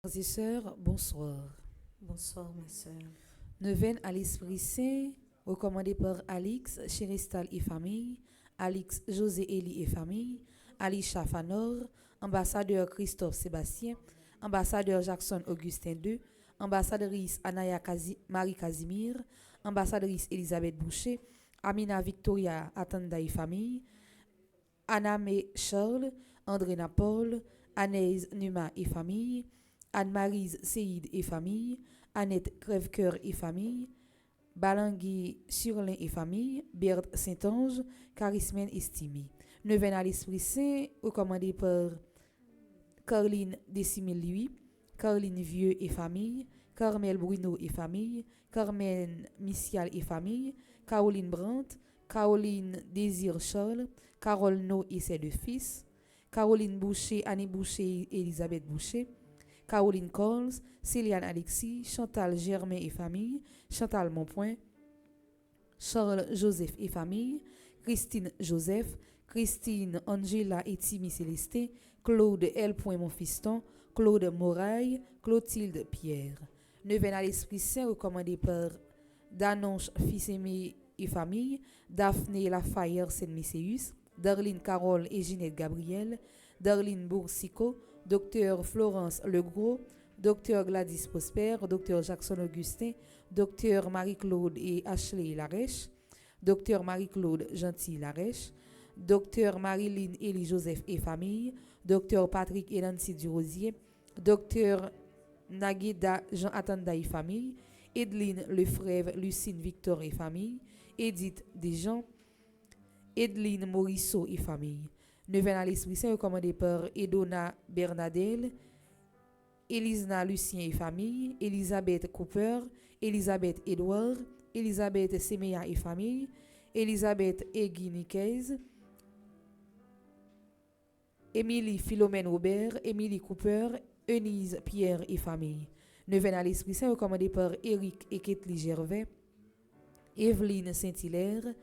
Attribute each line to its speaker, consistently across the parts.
Speaker 1: Frères et sœurs, bonsoir.
Speaker 2: Bonsoir, mes sœurs.
Speaker 1: Neuvaine à l'Esprit Saint, recommandé par Alix, Chéristal et famille, Alix José Eli et famille, Alisha Fanor, ambassadeur Christophe Sébastien, ambassadeur Jackson Augustin II, ambassadrice Anaya Marie Casimir, ambassadrice Elisabeth Boucher, Amina Victoria Atanda et famille, Anna-May Charles, André Napol, Anaïs Numa et famille, Anne-Marise Seyd et famille, Annette Crèvecoeur et famille, Balangui Surlin et famille, Berthe Saint-Ange, Charismène Estimi. Neuvaine à l'Esprit Saint, recommandé par Caroline Décimil-Louis, Caroline Vieux et famille, Carmel Bruno et famille, Carmen Missial et famille, Caroline Brandt, Caroline Désir Charles, Carole No et ses deux fils, Caroline Boucher, Annie Boucher et Elisabeth Boucher, Caroline Coles, Céliane Alexis, Chantal Germain et famille, Chantal Monpoint, Charles Joseph et famille, Christine Joseph, Christine Angela et Timmy Célestin, Claude L. Monfiston, Claude Moraille, Clotilde Pierre. Neuvaine à l'Esprit Saint, recommandé par Danonche Fils Aimé et famille, Daphné Lafayette Saint-Mécéus, Darlene Carole et Ginette Gabriel, Darlene Boursicot, Docteur Florence Legros, Docteur Gladys Prosper, Docteur Jackson Augustin, Docteur Marie-Claude et Ashley Larèche, Docteur Marie-Claude Gentil Larèche, Docteur Marilyn Élie Joseph et famille, Docteur Patrick et Nancy Durosier, Docteur Nagueda Jean Atanda et famille, Edeline Lefrève Lucine Victor et famille, Edith Desjean, Edeline Morisseau et famille. Neuvaine à l'Esprit Saint, recommandé par Edona Bernadelle, Elisna Lucien et famille, Elisabeth Cooper, Elisabeth Edouard, Elisabeth Semeya et famille, Elisabeth Egui-Niquez, Émilie Philomène Robert, Émilie Cooper, Eunise Pierre et famille. Neuvaine à l'Esprit Saint, recommandé par Éric et Ketli Gervais, Evelyne Saint-Hilaire,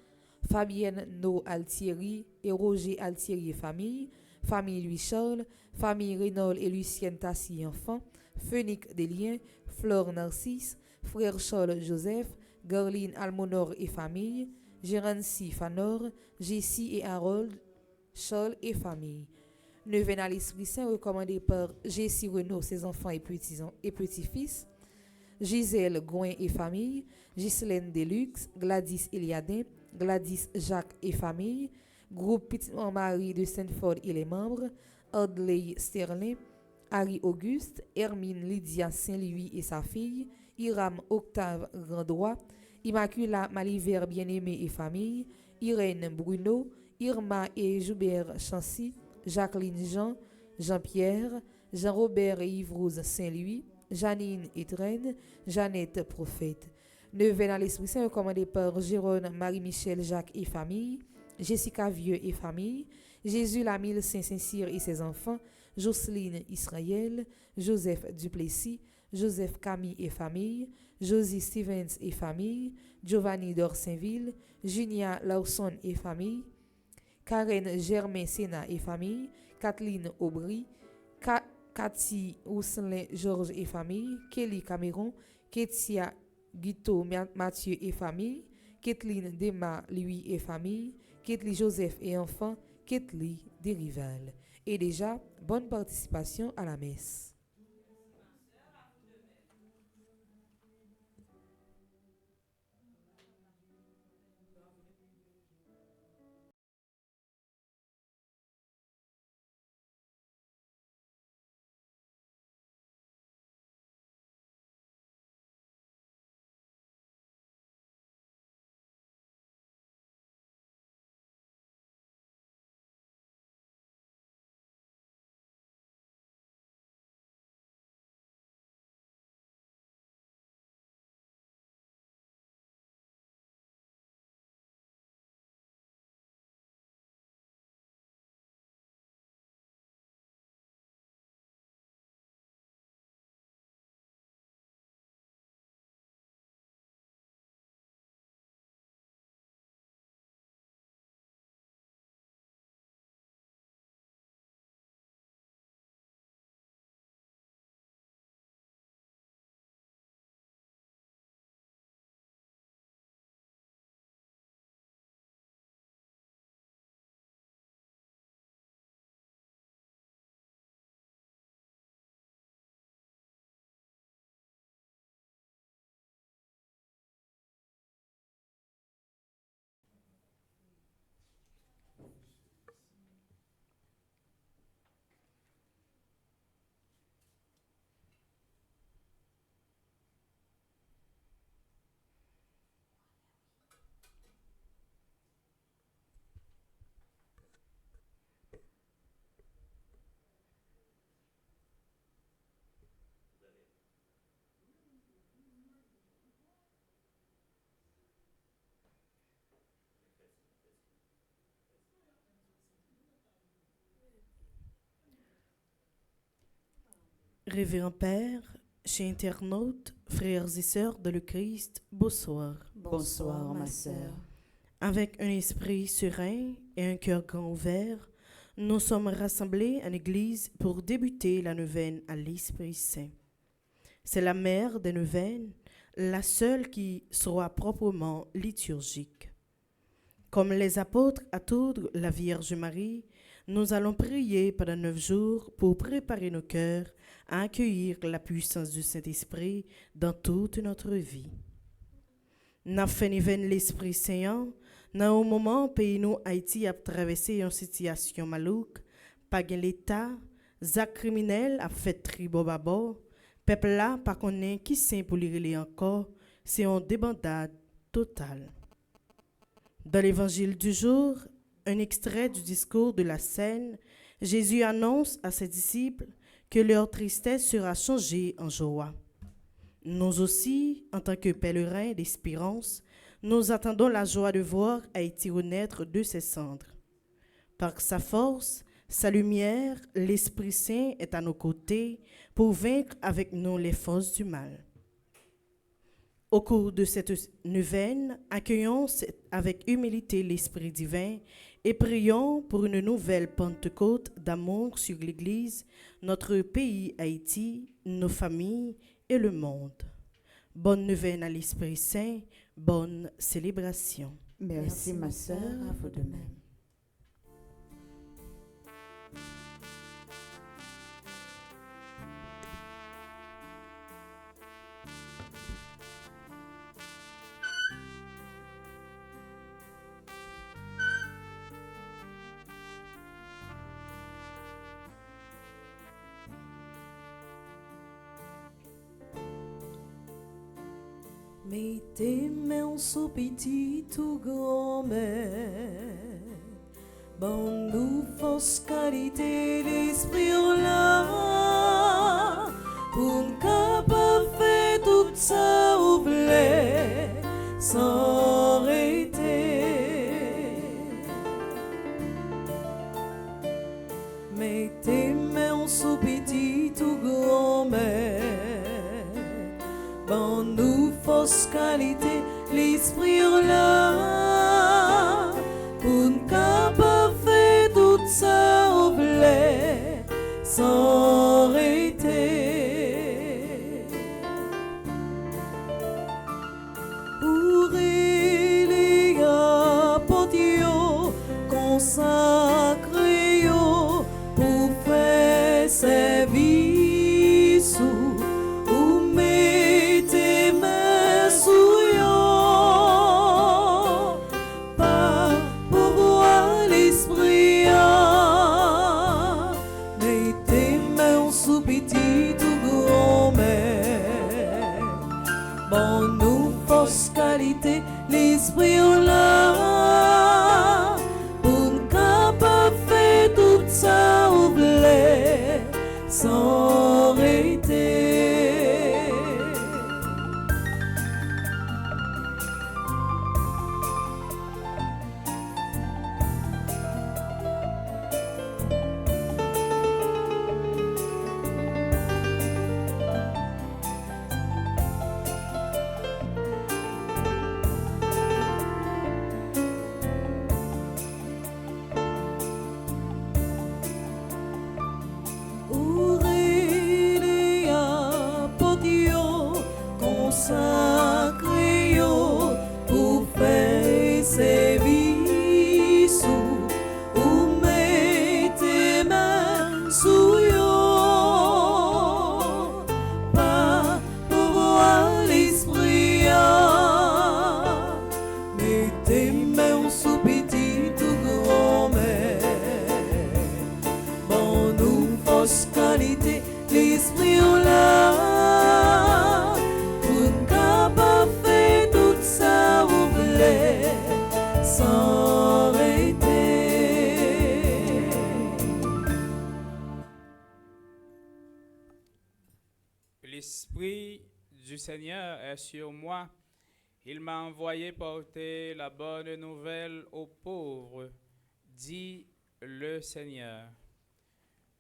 Speaker 1: Fabienne No Altieri et Roger Altieri et famille, famille Louis Charles, famille Renaud et Lucienne Tassi enfants, Phoenix Desliens, Flore Narcisse, frère Charles Joseph, Garline Almonor et famille, Gérancy Fanor, Jessie et Harold, Charles et famille. Neuvaine à l'Esprit Saint, recommandé par Jessie Renaud, ses enfants et petits-fils, Gisèle Gouin et famille, Ghislaine Deluxe, Gladys Eliadin, Gladys Jacques et famille, groupe Petit Marie de Saint-Ford et les membres, Audley Sterling, Harry Auguste, Hermine Lydia Saint-Louis et sa fille, Iram Octave Grandois, Immacula Malivert Bien-Aimé et famille, Irène Bruno, Irma et Joubert Chancy, Jacqueline Jean, Jean-Pierre, Jean-Robert et Yves-Rose Saint-Louis, Janine Etren, Jeannette Prophète. Neuvaine à l'Esprit Saint, recommandé par Jérôme Marie-Michel Jacques et famille, Jessica Vieux et famille, Jésus Lamille Saint-Cyr et ses enfants, Jocelyne Israël, Joseph Duplessis, Joseph Camille et famille, Josie Stevens et famille, Giovanni d'Orsainville, Junia Lawson et famille, Karen Germain Sénat et famille, Kathleen Aubry, Cathy Rousselin Georges et famille, Kelly Cameron, Ketia Guito Mathieu et famille, Kathleen Dema Louis et famille, Kathleen Joseph et enfants, Kathleen Desrivales. Et déjà, bonne participation à la messe.
Speaker 3: Révérend Père, chers internautes, frères et sœurs de le Christ, bonsoir.
Speaker 2: Bonsoir, ma sœur.
Speaker 3: Avec un esprit serein et un cœur grand ouvert, nous sommes rassemblés en Église pour débuter la neuvaine à l'Esprit Saint. C'est la mère des neuvaines, la seule qui soit proprement liturgique. Comme les apôtres attendent la Vierge Marie, nous allons prier pendant 9 jours pour préparer nos cœurs à accueillir la puissance du Saint-Esprit dans toute notre vie. N'a fait ni veine l'Esprit Saint, dans un moment pays nous Haïti a traversé une situation malouque, pas gain l'État, zak criminel a fait tribo babo, peuple là pas connaît qui saint pour lire encore, c'est une débandade totale. Dans l'évangile du jour, un extrait du discours de la scène, Jésus annonce à ses disciples que leur tristesse sera changée en joie. Nous aussi, en tant que pèlerins d'espérance, nous attendons la joie de voir Haïti renaître de ses cendres. Par sa force, sa lumière, l'Esprit Saint est à nos côtés pour vaincre avec nous les forces du mal. Au cours de cette neuvaine, accueillons avec humilité l'Esprit divin et prions pour une nouvelle Pentecôte d'amour sur l'Église, notre pays Haïti, nos familles et le monde. Bonne neuvaine à l'Esprit Saint, bonne célébration.
Speaker 2: Merci, ma sœur, à vous de même.
Speaker 4: Mets tes mains sous petit ou grand-mère, bon nous force qualité l'esprit là, pour nous capable faire tout ça au blé, sans arrêter. Mets tes mains sous petit ou grand-mère, bon nous force qualité l'esprit là, pour nous capable faire tout ça au blé, sans arrêter. Pour les apôtres consacrés pour faire service ou mettez main sous yo, pas pour voir l'esprit, mettez main sous petit ou grand-mère, bon nous force qualité l'esprit là, pour nous capable faire tout ça au blé, sans arrêter. Consacré pour faire service ou mettez main sous yo, pas pour voir l'esprit, mettez main sous petit ou grand-mère, bon nous force qualité l'esprit là. Sans arrêter.
Speaker 5: L'Esprit du Seigneur est sur moi. Il m'a envoyé porter la bonne nouvelle aux pauvres, dit le Seigneur.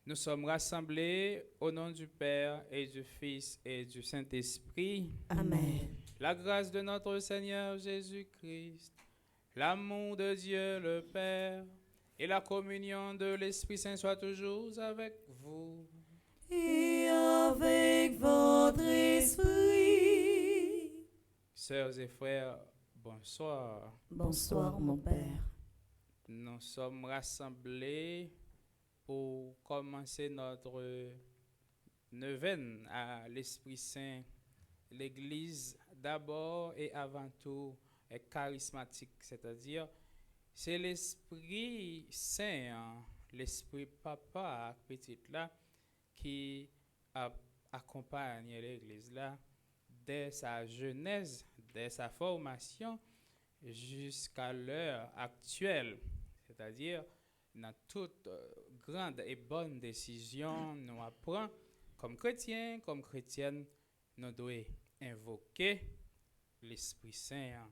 Speaker 5: Nous sommes rassemblés au nom du Père et du Fils et du Saint-Esprit.
Speaker 2: Amen.
Speaker 5: La grâce de notre Seigneur Jésus-Christ, l'amour de Dieu le Père et la communion de l'Esprit Saint soient toujours avec vous.
Speaker 4: Et avec votre esprit.
Speaker 5: Sœurs et frères, bonsoir.
Speaker 2: Bonsoir, mon Père.
Speaker 5: Nous sommes rassemblés pour commencer notre neuvaine à l'Esprit Saint. L'Église, d'abord et avant tout, est charismatique, c'est-à-dire c'est l'Esprit Saint, hein, l'Esprit Papa, petite là, qui accompagne l'Église là dès sa genèse, dès sa formation, jusqu'à l'heure actuelle, c'est-à-dire dans toute grande et bonne décision, nous apprenons comme chrétiens, comme chrétiennes, nous devons invoquer l'Esprit Saint.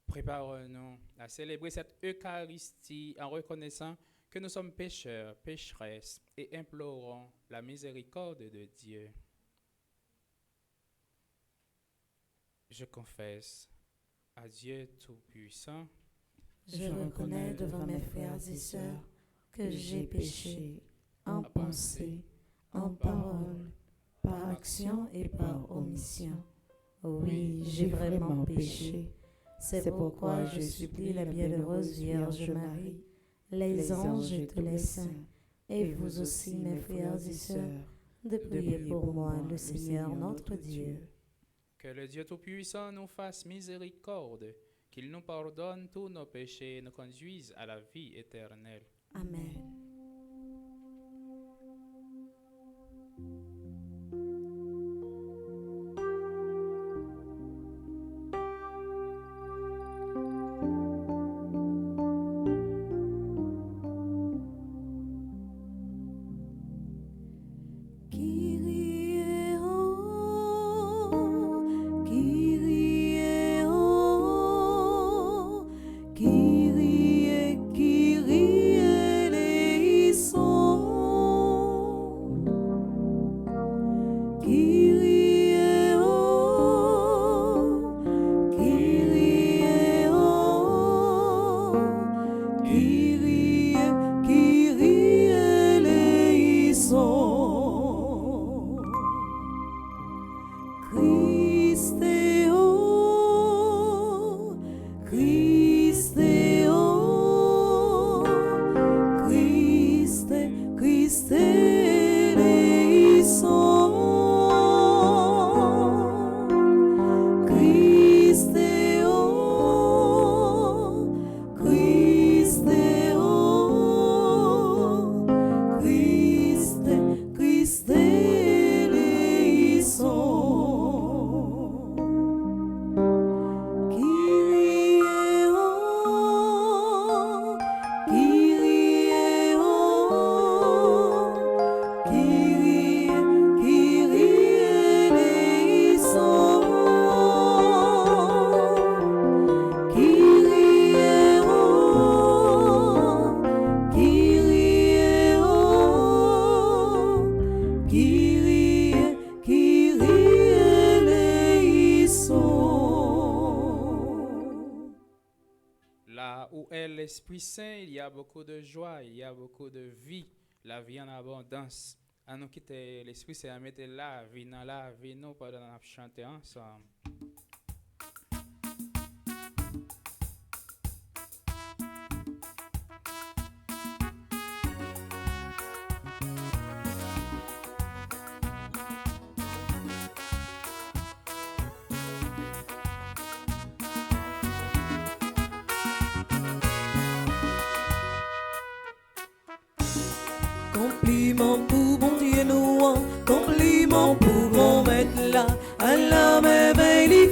Speaker 5: Préparons-nous à célébrer cette Eucharistie en reconnaissant que nous sommes pécheurs, pécheresses et implorons la miséricorde de Dieu. Je confesse à Dieu Tout-Puissant.
Speaker 2: Je reconnais devant mes frères et sœurs que j'ai péché en pensée, en parole, par action et par omission. Oui, j'ai vraiment péché. C'est pourquoi je supplie la bienheureuse Vierge Marie, les anges et tous les saints, et vous aussi, mes frères et sœurs, de prier pour moi, le Seigneur notre Dieu.
Speaker 5: Que le Dieu Tout-Puissant nous fasse miséricorde, qu'il nous pardonne tous nos péchés et nous conduise à la vie éternelle.
Speaker 2: Amen.
Speaker 5: L'Esprit Saint, il y a beaucoup de joie, il y a beaucoup de vie, la vie en abondance. À nous quitter l'Esprit Saint, à mettre la vie dans la vie, nous, pendant qu'on chanter ensemble.
Speaker 4: Compliment pour bon Dieu nous, compliment pour bon maître là. Allah me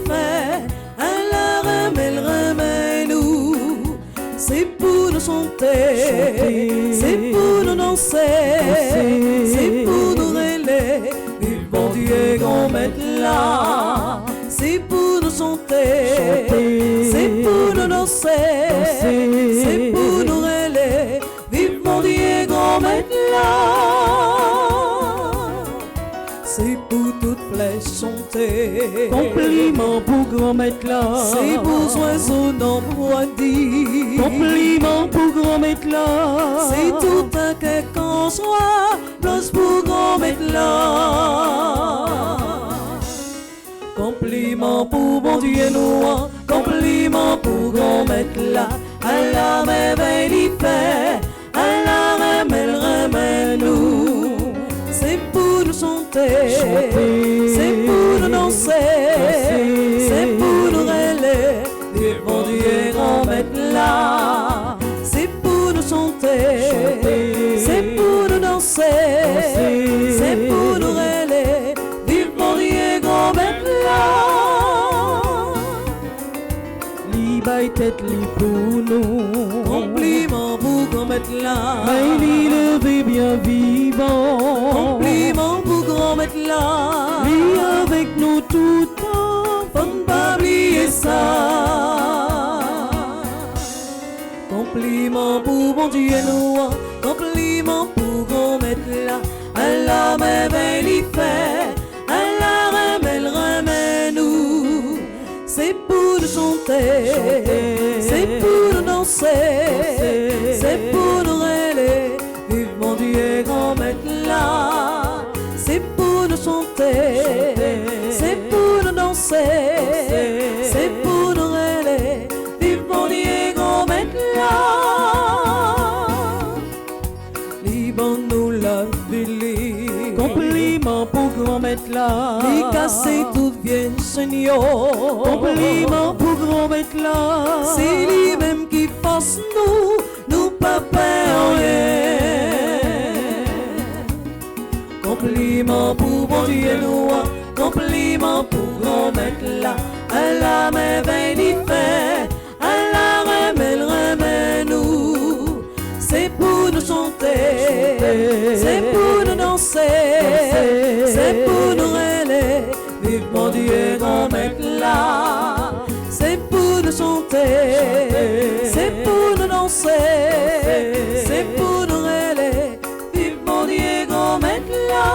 Speaker 4: fait, Allah remet nous. C'est pour nous chanter, c'est pour nous danser, c'est pour nous rêver. Le bon Dieu grand maître là. C'est pour nous chanter, c'est pour nous danser, c'est pour nous rêver. Vive mon Dieu grand maître là. C'est pour toute flèche chanter.
Speaker 3: Compliment pour grand-mère là.
Speaker 4: C'est pour oiseaux non dit.
Speaker 3: Compliment pour grand-mère là.
Speaker 4: C'est tout un qu'en soit. Place pour grand-mère là. Compliment pour bon Dieu nous. Compliment pour grand-mère là. À la merveille il fait. À la remet nous. C'est pour nous chanter, c'est pour nous danser, c'est pour nous rêler, devant Dieu grand-mère là. C'est pour nous chanter, c'est pour nous danser, c'est pour nous rêler, devant Dieu grand-mère là.
Speaker 3: Li baille tête li pour nous.
Speaker 4: Compliment pour grand-mère là.
Speaker 3: Mais li levé bien vivant.
Speaker 4: Compliment pour grand-mère là.
Speaker 3: Li avec nous tout le temps.
Speaker 4: Faut ne pas oublier ça. Compliment pour bon Dieu nous. Compliment pour grand-mère là. À la merveille il fait. À la remet nous. C'est pour nous chanter. C'est pour nous danser. C'est pour nous rêler. Vive mon Dieu grand-mère là. C'est pour nous chanter. C'est pour nous danser. C'est pour nous rêler. Vive mon Dieu grand-mère là. Liban nous la ville.
Speaker 3: Compliment pour grand-mère là.
Speaker 4: Li casser tout vieille Seigneur.
Speaker 3: Compliment pour grand-mère là.
Speaker 4: C'est lui-même qui force nous pas peur rien. Compliment pour bon Dieu nous, compliment pour grand-mère là. À la merveille il fait, à la remet nous. C'est pour nous chanter, c'est pour nous danser, c'est pour nous rêler. Vive mon Dieu grand-mère là. C'est pour nous chanter, c'est pour nous danser, c'est pour nous rêler. Vive mon Dieu grand-mère là.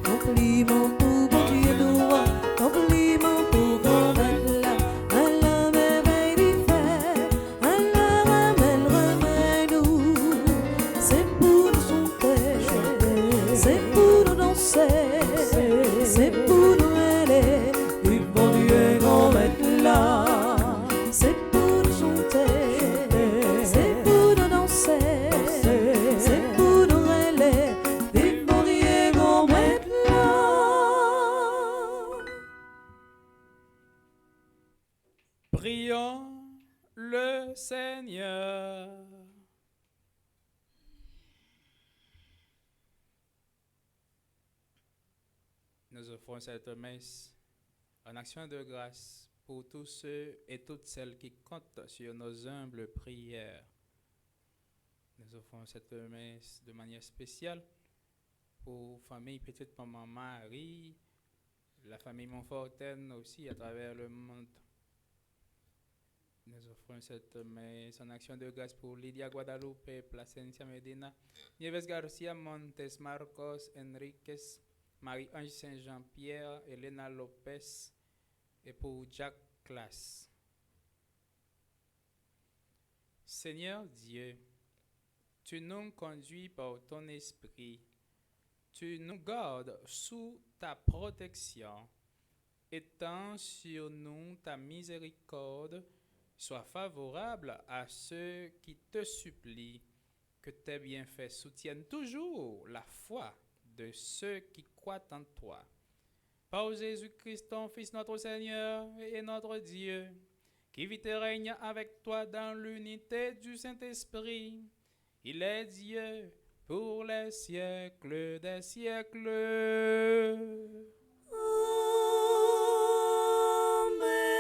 Speaker 4: Compliment pour bon Dieu nous, compliment pour grand-mère là. À la merveille il fait, à la remet nous. C'est pour nous chanter, c'est pour nous danser, c'est pour nous rêler. Vive mon Dieu grand-mère là. C'est pour nous chanter, c'est pour nous danser, c'est pour nous rêler. Vive mon Dieu grand-mère là.
Speaker 5: Prions le Seigneur. Nous offrons cette messe en action de grâce pour tous ceux et toutes celles qui comptent sur nos humbles prières. Nous offrons cette messe de manière spéciale pour famille Petite Maman Marie, la famille Montfortaine aussi à travers le monde. Nous offrons cette messe en action de grâce pour Lydia Guadalupe, Placencia Medina, Nieves Garcia, Montes Marcos, Enriquez, Marie-Ange Saint-Jean-Pierre, Elena Lopez et pour Jack Classe. Seigneur Dieu, tu nous conduis par ton esprit, tu nous gardes sous ta protection, étends sur nous ta miséricorde, sois favorable à ceux qui te supplient, que tes bienfaits soutiennent toujours la foi de ceux qui croient en toi. Par Jésus-Christ, ton Fils, notre Seigneur et notre Dieu, qui vit et règne avec toi dans l'unité du Saint-Esprit. Il est Dieu pour les siècles des siècles.
Speaker 4: Amen.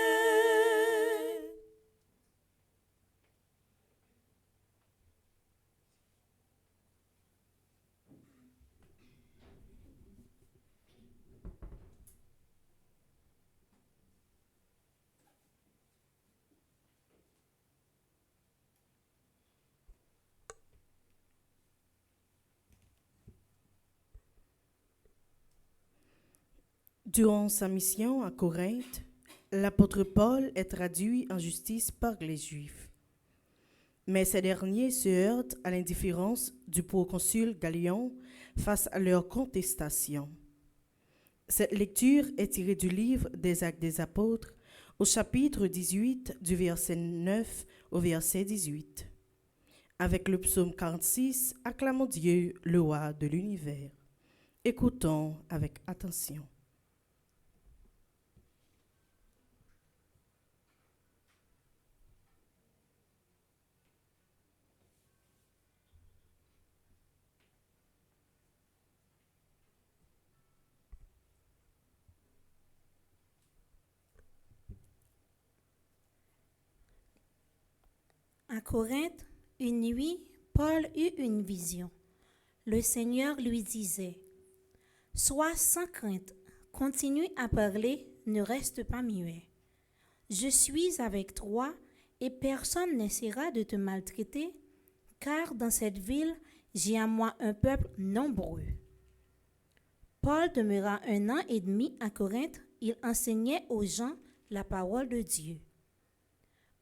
Speaker 3: Durant sa mission à Corinthe, l'apôtre Paul est traduit en justice par les Juifs. Mais ces derniers se heurtent à l'indifférence du proconsul Galion face à leur contestation. Cette lecture est tirée du livre des Actes des Apôtres, au chapitre 18, du verset 9 au verset 18. Avec le psaume 46, acclamons Dieu, le roi de l'univers. Écoutons avec attention.
Speaker 2: À Corinthe, une nuit, Paul eut une vision. Le Seigneur lui disait, « Sois sans crainte, continue à parler, ne reste pas muet. Je suis avec toi et personne n'essaiera de te maltraiter, car dans cette ville, j'ai à moi un peuple nombreux. » Paul demeura 1 an et demi à Corinthe, il enseignait aux gens la parole de Dieu.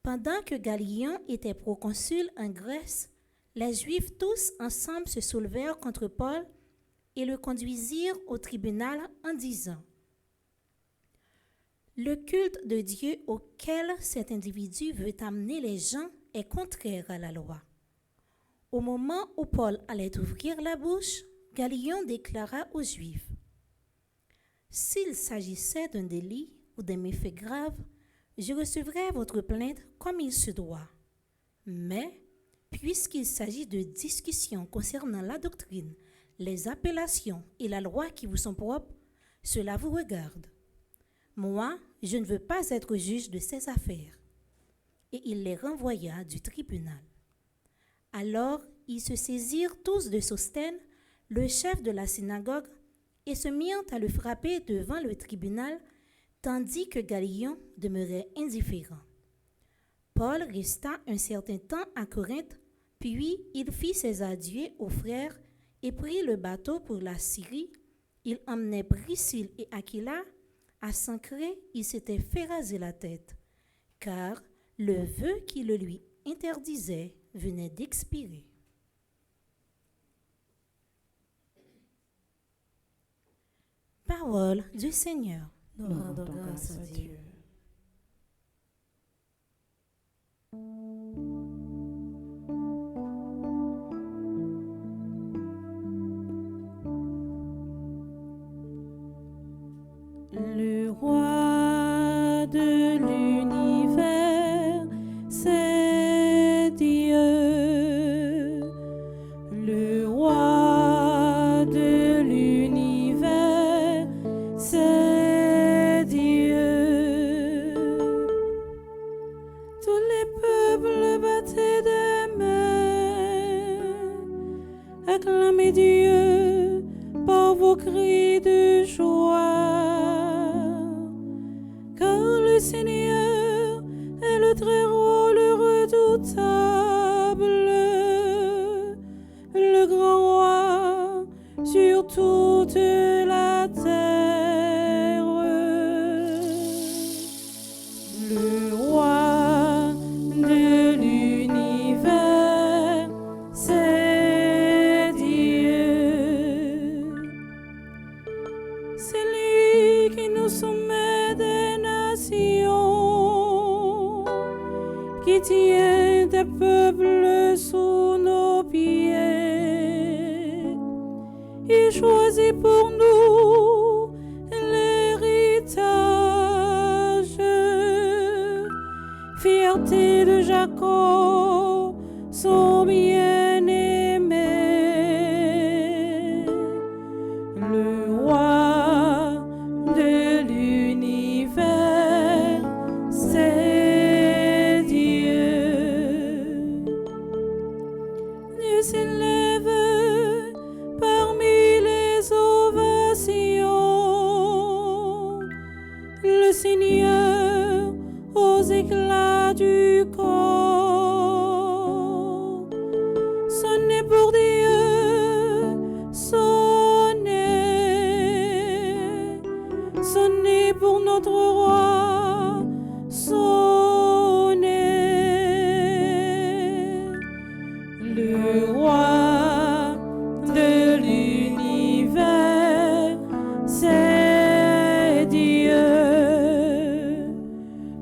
Speaker 2: Pendant que Galion était proconsul en Grèce, les Juifs tous ensemble se soulevèrent contre Paul et le conduisirent au tribunal en disant, « Le culte de Dieu auquel cet individu veut amener les gens est contraire à la loi. » Au moment où Paul allait ouvrir la bouche, Galion déclara aux Juifs, « S'il s'agissait d'un délit ou d'un méfait grave, je recevrai votre plainte comme il se doit. Mais, puisqu'il s'agit de discussions concernant la doctrine, les appellations et la loi qui vous sont propres, cela vous regarde. Moi, je ne veux pas être juge de ces affaires. » Et il les renvoya du tribunal. Alors, ils se saisirent tous de Sosthène, le chef de la synagogue, et se mirent à le frapper devant le tribunal, tandis que Galion demeurait indifférent. Paul resta un certain temps à Corinthe, puis il fit ses adieux aux frères et prit le bateau pour la Syrie. Il emmenait Priscille et Aquila. À Cenchréa, il s'était fait raser la tête, car le vœu qui le lui interdisait venait d'expirer. Parole du Seigneur.
Speaker 4: Nous rendons grâce à Dieu. Le roi de l'univers, c'est Dieu. Le roi de l'univers, c'est Dieu. Tous les peuples battaient des mains, acclamez Dieu par vos cris de joie. Le Seigneur est le Très-Haut, le redoutable, le grand roi sur toute la terre. Le roi de l'univers, c'est Dieu. C'est lui qui nous soumet des nations, qui tient des peuples sous nos pieds. Il choisit pour nous l'héritage, fierté de Jacob, son bien-aimé. Le roi de l'univers, c'est Dieu. Dieu s'élève parmi les ovations, le Seigneur aux éclats du corps. Sonnez pour Dieu, sonnez, notre roi sont nés. Le roi de l'univers, c'est Dieu.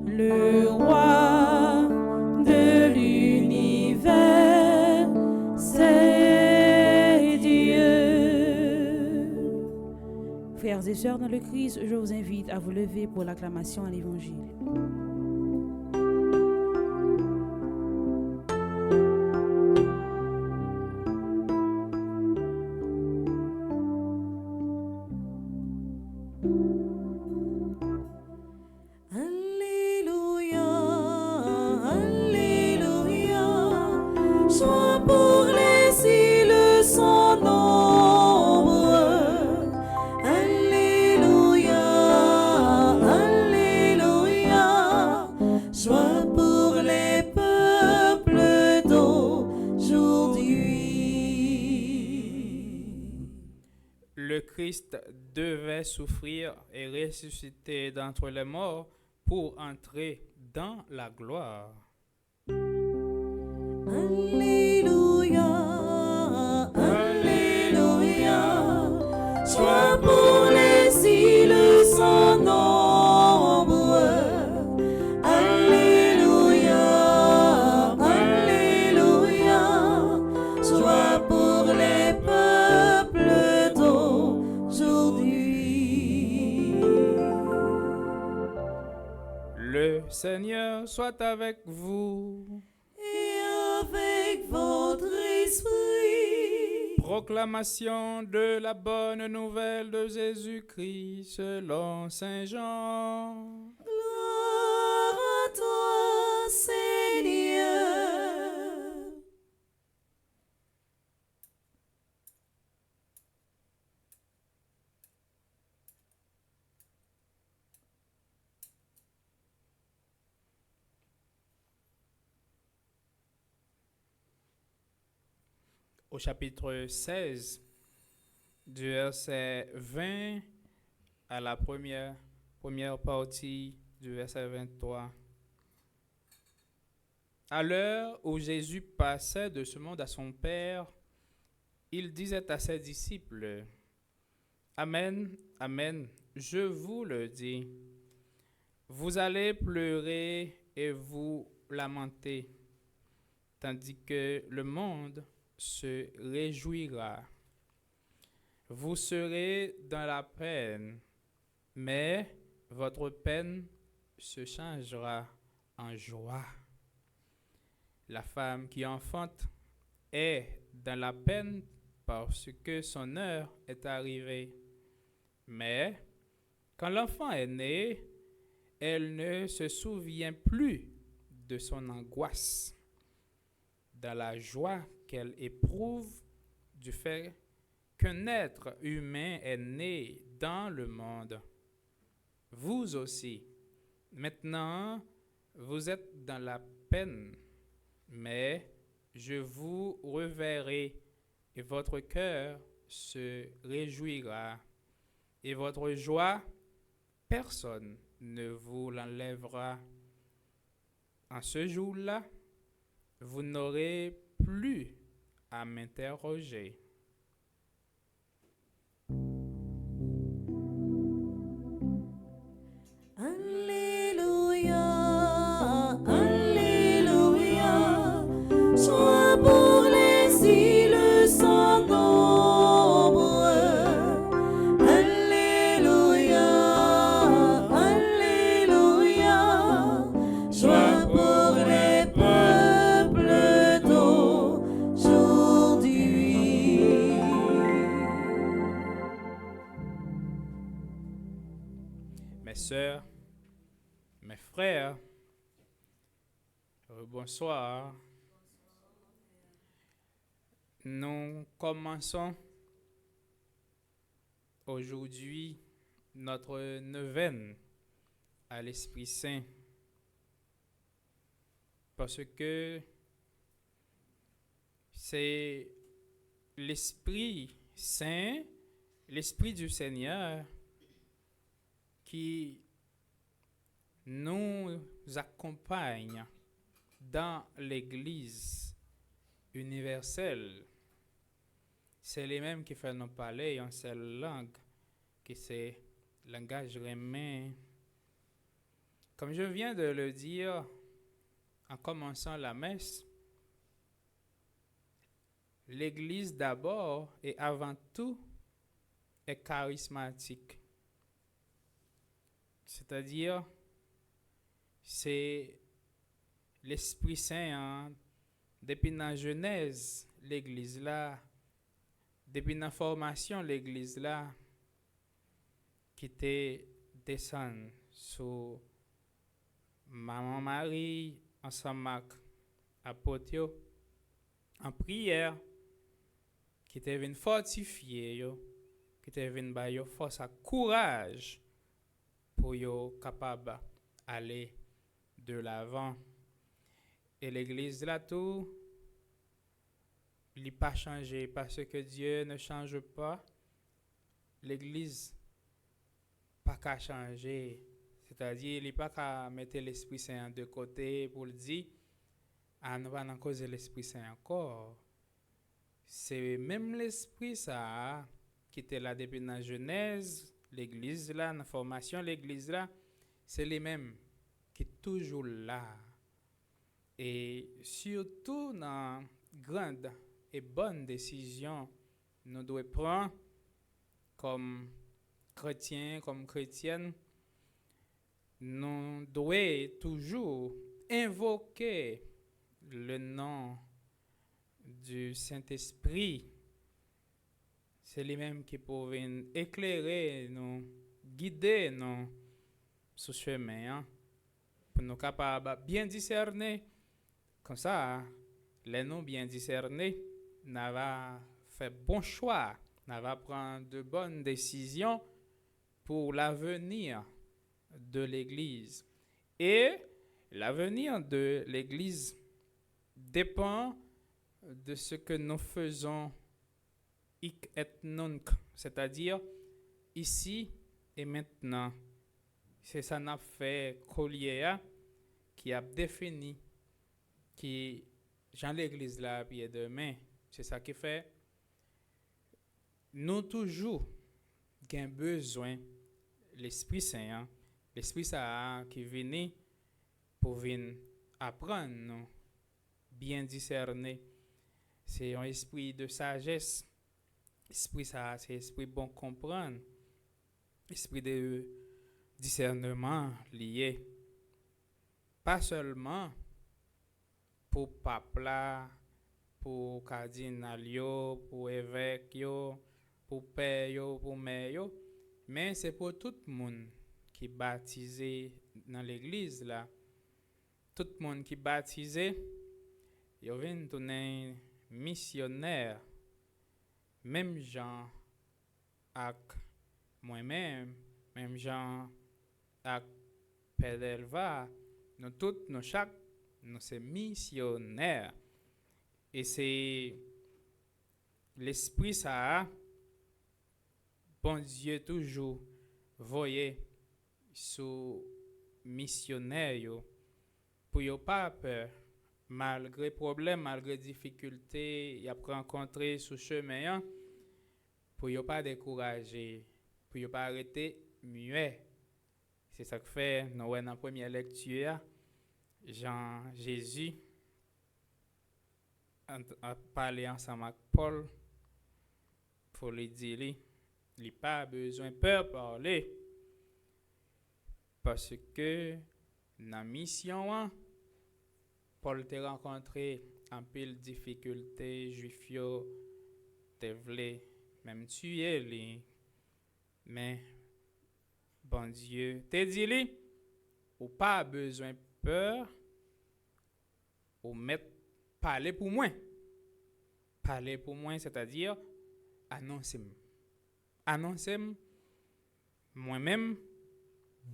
Speaker 4: Le roi de l'univers, c'est Dieu.
Speaker 6: Frères et sœurs dans le Christ, je vous invite à vous lever pour l'acclamation à l'Évangile.
Speaker 4: Alléluia, Alléluia, sois pour les îles sans nombre. Alléluia, Alléluia, sois pour les peuples d'aujourd'hui.
Speaker 5: Le Christ devait souffrir et ressusciter d'entre les morts pour entrer dans la gloire.
Speaker 4: Alléluia, Alléluia, sois pour les îles sans nombre. Alléluia, Alléluia, sois pour les peuples d'aujourd'hui.
Speaker 5: Le Seigneur soit avec vous.
Speaker 4: Et avec votre esprit.
Speaker 5: Proclamation de la bonne nouvelle de Jésus-Christ selon Saint Jean.
Speaker 4: Gloire à toi, Seigneur.
Speaker 5: Au chapitre 16, du verset 20 à la première partie du verset 23. À l'heure où Jésus passait de ce monde à son Père, il disait à ses disciples, « Amen, Amen, je vous le dis, vous allez pleurer et vous lamenter, tandis que le monde se réjouira. Vous serez dans la peine, mais votre peine se changera en joie. La femme qui enfante est dans la peine parce que son heure est arrivée. Mais quand l'enfant est né, elle ne se souvient plus de son angoisse. Dans la joie qu'elle éprouve du fait qu'un être humain est né dans le monde. Vous aussi, maintenant, vous êtes dans la peine, mais je vous reverrai et votre cœur se réjouira et votre joie, personne ne vous l'enlèvera. En ce jour-là, vous n'aurez plus à m'interroger.
Speaker 4: Alléluia, Alléluia, sois pour les îles sans nombre. Alléluia, Alléluia, sois pour les peuples d'aujourd'hui.
Speaker 5: Mes sœurs, mes frères, bonsoir. Nous commençons aujourd'hui notre neuvaine à l'Esprit Saint parce que c'est l'Esprit Saint, l'Esprit du Seigneur qui nous accompagne dans l'Église universelle. C'est les mêmes qui font nous parler en seule langue, qui c'est le langage humain. Comme je viens de le dire en commençant la messe, l'Église d'abord et avant tout est charismatique. C'est-à-dire, c'est l'Esprit Saint, hein, depuis la Genèse, l'Église là, depuis la formation, l'Église là, qui était descend sur Maman Marie, ensemble avec apôtre, en prière, qui était venu fortifier, qui était venu bailler force et courage pour yo capable aller de l'avant. Et l'église là tout il n'a pas changé parce que Dieu ne change pas. L'église pas qu'à changer, c'est-à-dire il n'a pas qu'à mettre l'Esprit Saint de côté pour le dire ah nous va en cause l'Esprit Saint encore. C'est même l'Esprit ça qui était là depuis la Genèse, l'église là, la formation l'église là, c'est les mêmes qui sont toujours là. Et surtout dans grande et bonne décision nous devons prendre comme chrétiens, comme chrétiennes, nous devons toujours invoquer le nom du Saint-Esprit. C'est lui-même qui peut éclairer nous, guider nous sur ce chemin, hein, pour nous capables bien discerner. Comme ça, les nous bien discernés, nous allons faire bon choix, nous allons prendre de bonnes décisions pour l'avenir de l'Église. Et l'avenir de l'Église dépend de ce que nous faisons hic et nunc, c'est-à-dire ici et maintenant. C'est ça n'a fait Collier qui a défini qui Jean l'Église là puis demain. C'est ça qui fait nous toujours gain besoin l'Esprit Saint, hein? L'Esprit Saint qui vient pour venir apprendre nous bien discerner. C'est un esprit de sagesse. Esprit ça, c'est esprit bon comprendre. Esprit de discernement lié. Pas seulement pour pape là, pour cardinal yo, pour évêque yo, pour père yo, pour mère yo, mais c'est pour tout le monde qui est baptisé dans l'église là. Tout le monde qui est baptisé, yo vient tourner missionnaire. Même Jean avec moi-même, même Jean avec Père Delva, nous tous, nous chaque, nous sommes missionnaires. Et c'est l'esprit ça, bon Dieu toujours, voyez, sous missionnaire, pour ne pas peur. Malgré problèmes, malgré difficultés, il a rencontré sur chemin, pour ne pas décourager, pour ne pas arrêter muet. C'est ça que fait, nous dans la première lecture, Jésus a parlé ensemble avec Paul pour lui dire, il n'a pas besoin de peur parler, parce que dans la mission, Paul t'a rencontré en pile difficulté, juif yo te vle même tuer lui, mais bon Dieu te dit lui, ou pas besoin de peur, ou mettre parler pour moi, c'est-à-dire annoncer moi-même,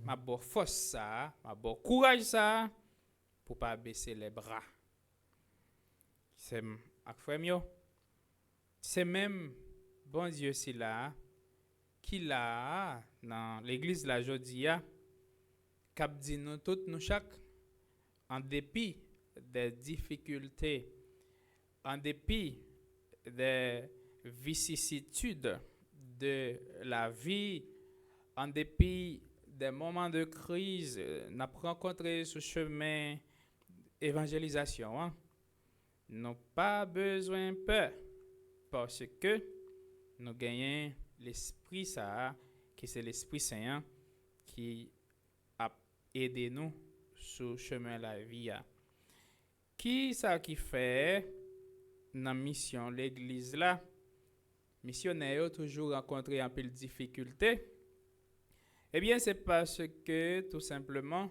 Speaker 5: ma bonne force ça, ma bon courage ça. Pour pas baisser les bras. C'est même bon Dieu c'est là qui là dans l'église la jodia cap dit nous toutes, nous chaque, en dépit des difficultés, en dépit des vicissitudes de la vie, en dépit des moments de crise, nous avons rencontré ce chemin évangélisation. Nous n'avons pas besoin de peur parce que nous gagnons l'Esprit ça, qui c'est l'Esprit Saint qui a aidé nous sur le chemin de la vie. Qui ça qui fait dans la mission l'église là? Missionnaires toujours rencontré un peu de difficultés. Eh bien, c'est parce que tout simplement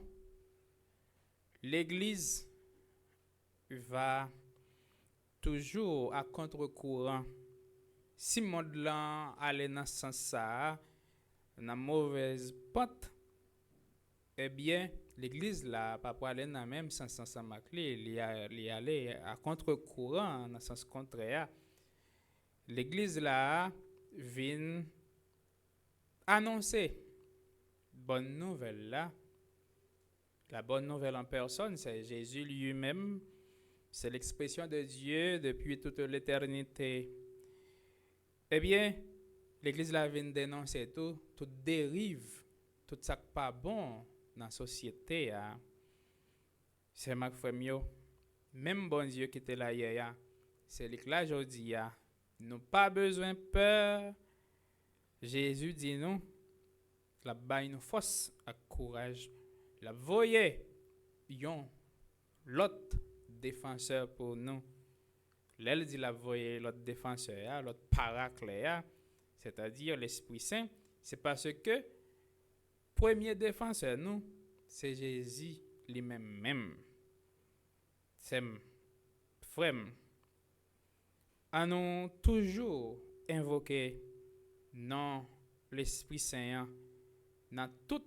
Speaker 5: l'église va toujours à contre-courant. Si le monde là allait dans ce sens ça, dans la mauvaise pente, eh bien, l'église là, pas pour aller dans le même sens ensemble avec lui, il allait à contre-courant, dans le sens contraire. L'église là vient annoncer bonne nouvelle là. La bonne nouvelle en personne, c'est Jésus lui-même. C'est l'expression de Dieu depuis toute l'éternité. Eh bien, l'église là vient dénoncer toute dérive, tout ça qui pas bon dans la société. C'est ma frère mieux. Même bon Dieu qui était là hier, c'est lui là aujourd'hui. Nous pas besoin de peur. Jésus dit nous, la baille nous force à courage. La voyez, yon l'autre défenseur pour nous. L'elle dit la voyez l'autre défenseur, l'autre paraclet, c'est-à-dire l'Esprit Saint. C'est parce que premier défenseur nous, c'est Jésus lui-même. C'est frère. Nous toujours invoqué non l'Esprit Saint dans tout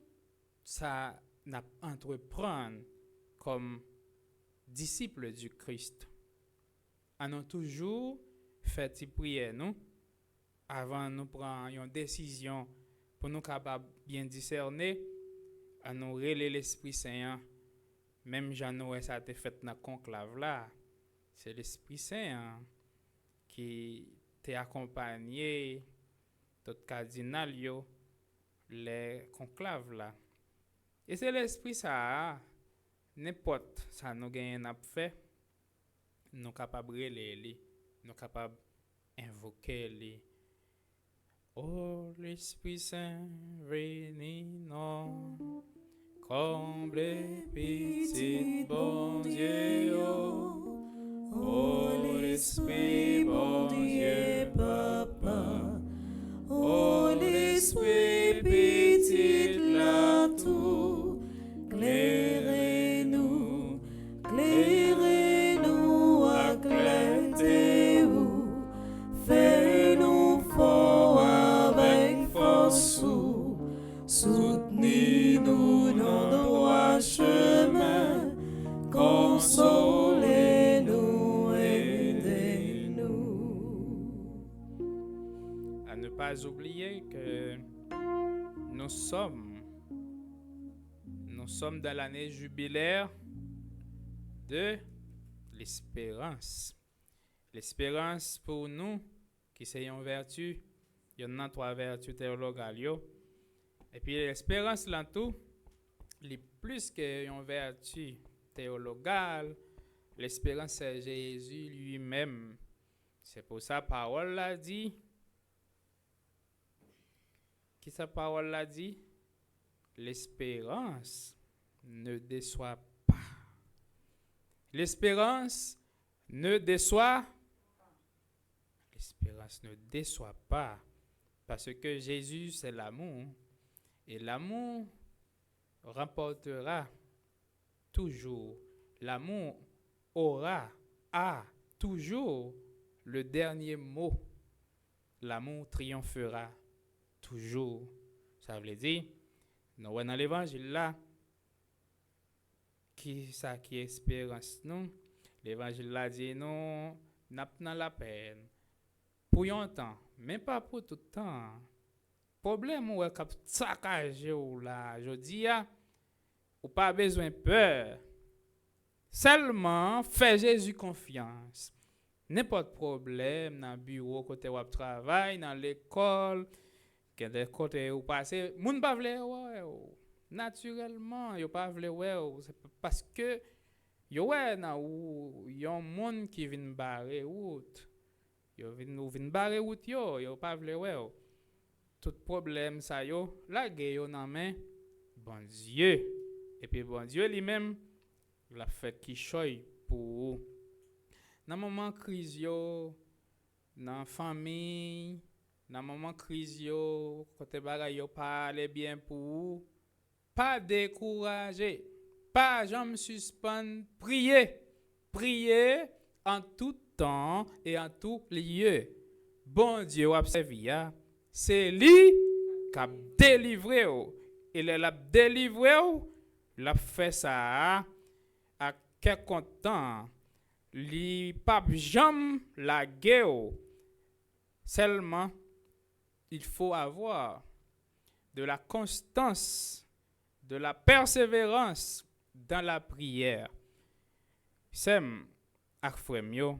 Speaker 5: ça n'a entreprendre comme disciples du Christ. Nous toujours fait prier nous avant nous prendre une décision pour nous capables bien discerner à nous relayer l'Esprit Saint. Même Jean-Noël ça a été fait dans conclave là, c'est l'Esprit Saint qui t'a accompagné tout cardinal yo les conclaves là. Et c'est l'Esprit ça, n'importe ça nous gagne n'a fait, nous capables les, nous capables invoquer les. Oh l'Esprit Saint, venez non, comble petit bon Dieu. Oh l'Esprit bon Dieu Papa, oh l'Esprit petit la tout, clairez-nous, éclairez-nous, fais-nous fort avec force, soutenez-nous dans droit chemin, consolez-nous, aidez-nous. À ne pas oublier que nous sommes dans l'année jubilaire de l'espérance. L'espérance pour nous, qui c'est une vertu, il y en a 3 vertus théologales. Et puis l'espérance là tout, les plus qu'une vertu théologale, l'espérance c'est Jésus lui-même. C'est pour ça parole l'a dit. Qui sa parole l'a dit? L'espérance ne déçoit pas. L'espérance ne déçoit. L'espérance ne déçoit pas. Parce que Jésus, c'est l'amour. Et l'amour remportera toujours. L'amour a toujours le dernier mot. L'amour triomphera toujours. Ça veut dire, nous voyons dans l'évangile là, qui espérance nous. L'évangile là dit nous, n'a pas la peine. Pour un temps, mais pas pour tout le temps. Problème ou cap saccagé ou là, je dis ou pas besoin de peur. Seulement, fais Jésus confiance. N'importe problème dans le bureau, côté où tu travailles, dans l'école, quel côté où passer, moun pas vle ouais, naturellement, yo pas vle ouais, c'est parce que yo ouais na ou yon monde qui vient barrer route. Yo vinn barrer route yo pas vle ouais. Tout problème ça yo, la yo nan main bon Dieu. Et puis bon Dieu lui-même la fait qui choy pour dans moment crise yo, dans famille, dans moment crise yo, côté bagay yo pas aller bien pour pas décourager, pas jamais suspendre, prier en tout temps et en tout lieu. Bon Dieu a servi, c'est lui qui a délivré. Il l'a délivré, il a fait ça à quelque temps. Li pas jamais la guerre. Seulement, il faut avoir de la constance, de la persévérance dans la prière. Sem ak frèm yo.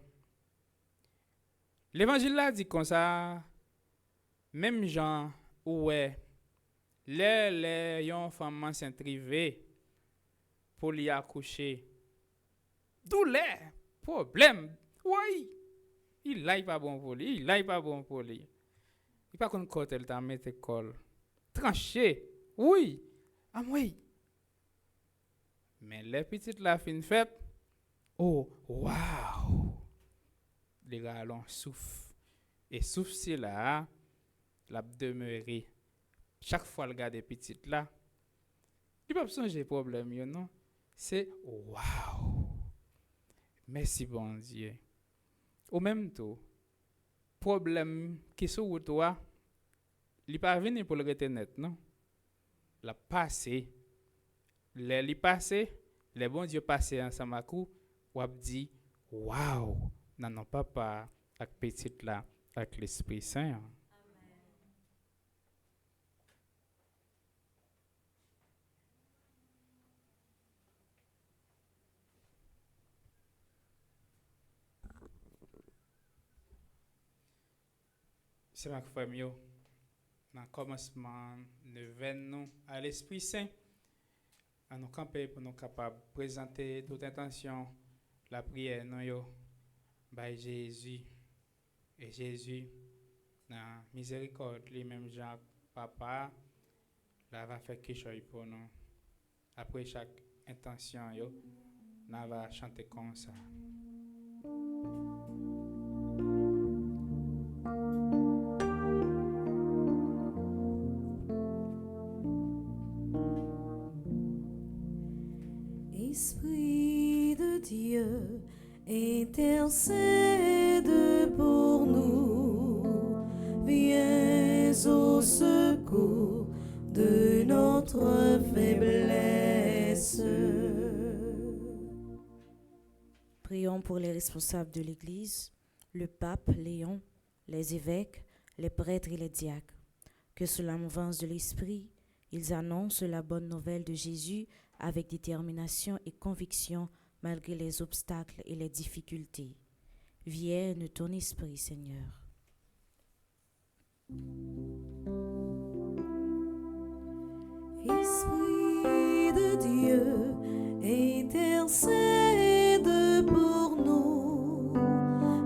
Speaker 5: L'évangile là dit comme ça, même Jean ouais, les yon femme enceinte rivé pour l'y accoucher. Douleur, problème. Oui. Il là pas bon pour lui, il là pas bon pour lui. Il pas qu'on côté elle t'a mettre école. Tranché. Oui. Ah oui. Mais les petites la fin fête. Oh, waouh. Les gars l'ont souffle. Et souffle c'est là, la demeurer. Chaque fois le gars des petites là, il pas changer problème yo non. C'est waouh. Merci bon Dieu. Au même temps, problème qui sur toi, il pas venir pour le retenir non. La passé, les passé, les bon Dieu passé ensemble à coup, ou a dit waouh, non papa avec petite là avec l'Esprit Saint. C'est ma famille. Dans le commencement, nous venons à l'Esprit Saint. À nous camper pour nous capables de présenter toute intention, la prière, nous yo, by Jésus. Et Jésus, dans miséricorde, lui-même Jean, papa, là va faire quelque chose pour nous. Après chaque intention, yo, nous va chanter comme ça.
Speaker 4: Esprit de Dieu, intercède pour nous. Viens au secours de notre faiblesse.
Speaker 2: Prions pour les responsables de l'Église, le pape Léon, les évêques, les prêtres et les diacres. Que sous la mouvance de l'Esprit, ils annoncent la bonne nouvelle de Jésus avec détermination et conviction malgré les obstacles et les difficultés. Viens de ton esprit, Seigneur.
Speaker 4: Esprit de Dieu, intercède pour nous.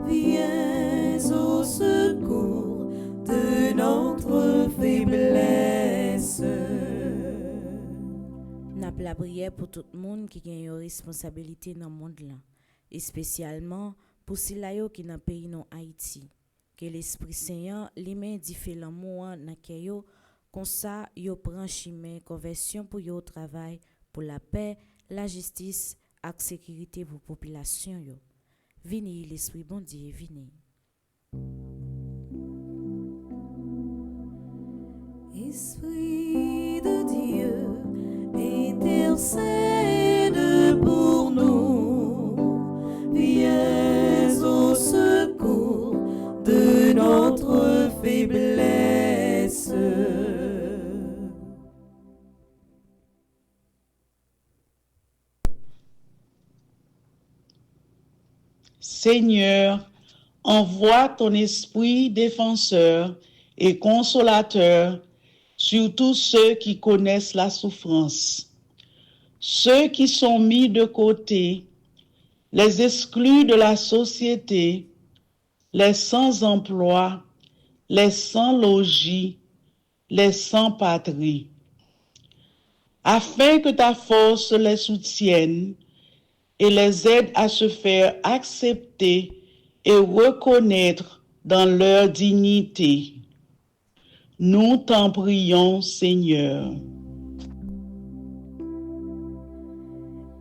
Speaker 4: Viens au secours de notre faiblesse.
Speaker 2: N'a la prière pour tout le monde qui a une responsabilité dans le monde là, et spécialement pour ceux qui dans le pays non Haïti. Que l'Esprit Saint lui-même dit fait l'amour dans yo comme ça yo prend chemin conversion pour yo travail pour la paix, la justice et la sécurité pour la population yo. Vini l'Esprit bon Dieu, vini.
Speaker 4: Esprit de Dieu, intercède pour nous. Viens au secours de notre faiblesse.
Speaker 7: Seigneur, envoie ton esprit défenseur et consolateur sur tous ceux qui connaissent la souffrance, ceux qui sont mis de côté, les exclus de la société, les sans-emploi, les sans-logis, les sans-patrie, afin que ta force les soutienne et les aide à se faire accepter et reconnaître dans leur dignité. Nous t'en prions, Seigneur.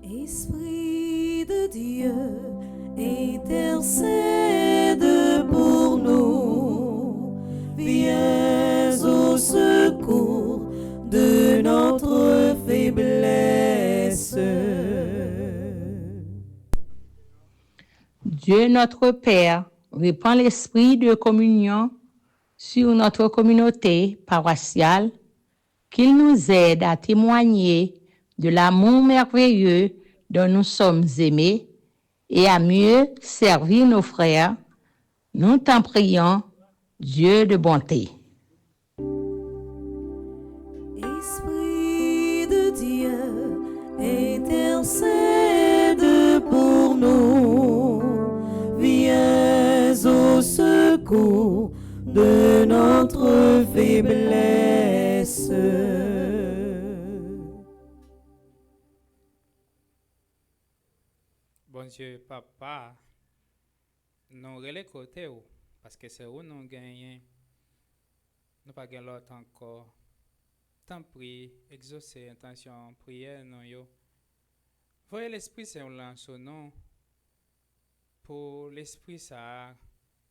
Speaker 4: Esprit de Dieu, intercède pour nous. Viens au secours de notre faiblesse.
Speaker 8: Dieu notre Père, répand l'esprit de communion sur notre communauté paroissiale, qu'il nous aide à témoigner de l'amour merveilleux dont nous sommes aimés et à mieux servir nos frères. Nous t'en prions, Dieu de bonté.
Speaker 4: Esprit de Dieu, intercède pour nous. Viens au secours de notre faiblesse.
Speaker 5: Bon Dieu, papa, nous relais côté où, parce que c'est où nous gagnons. Nous pas gagner l'autre encore. Tant prie, exaucer intention, prière, non yo. Voyez l'Esprit Saint là son nom. Pour l'Esprit ça,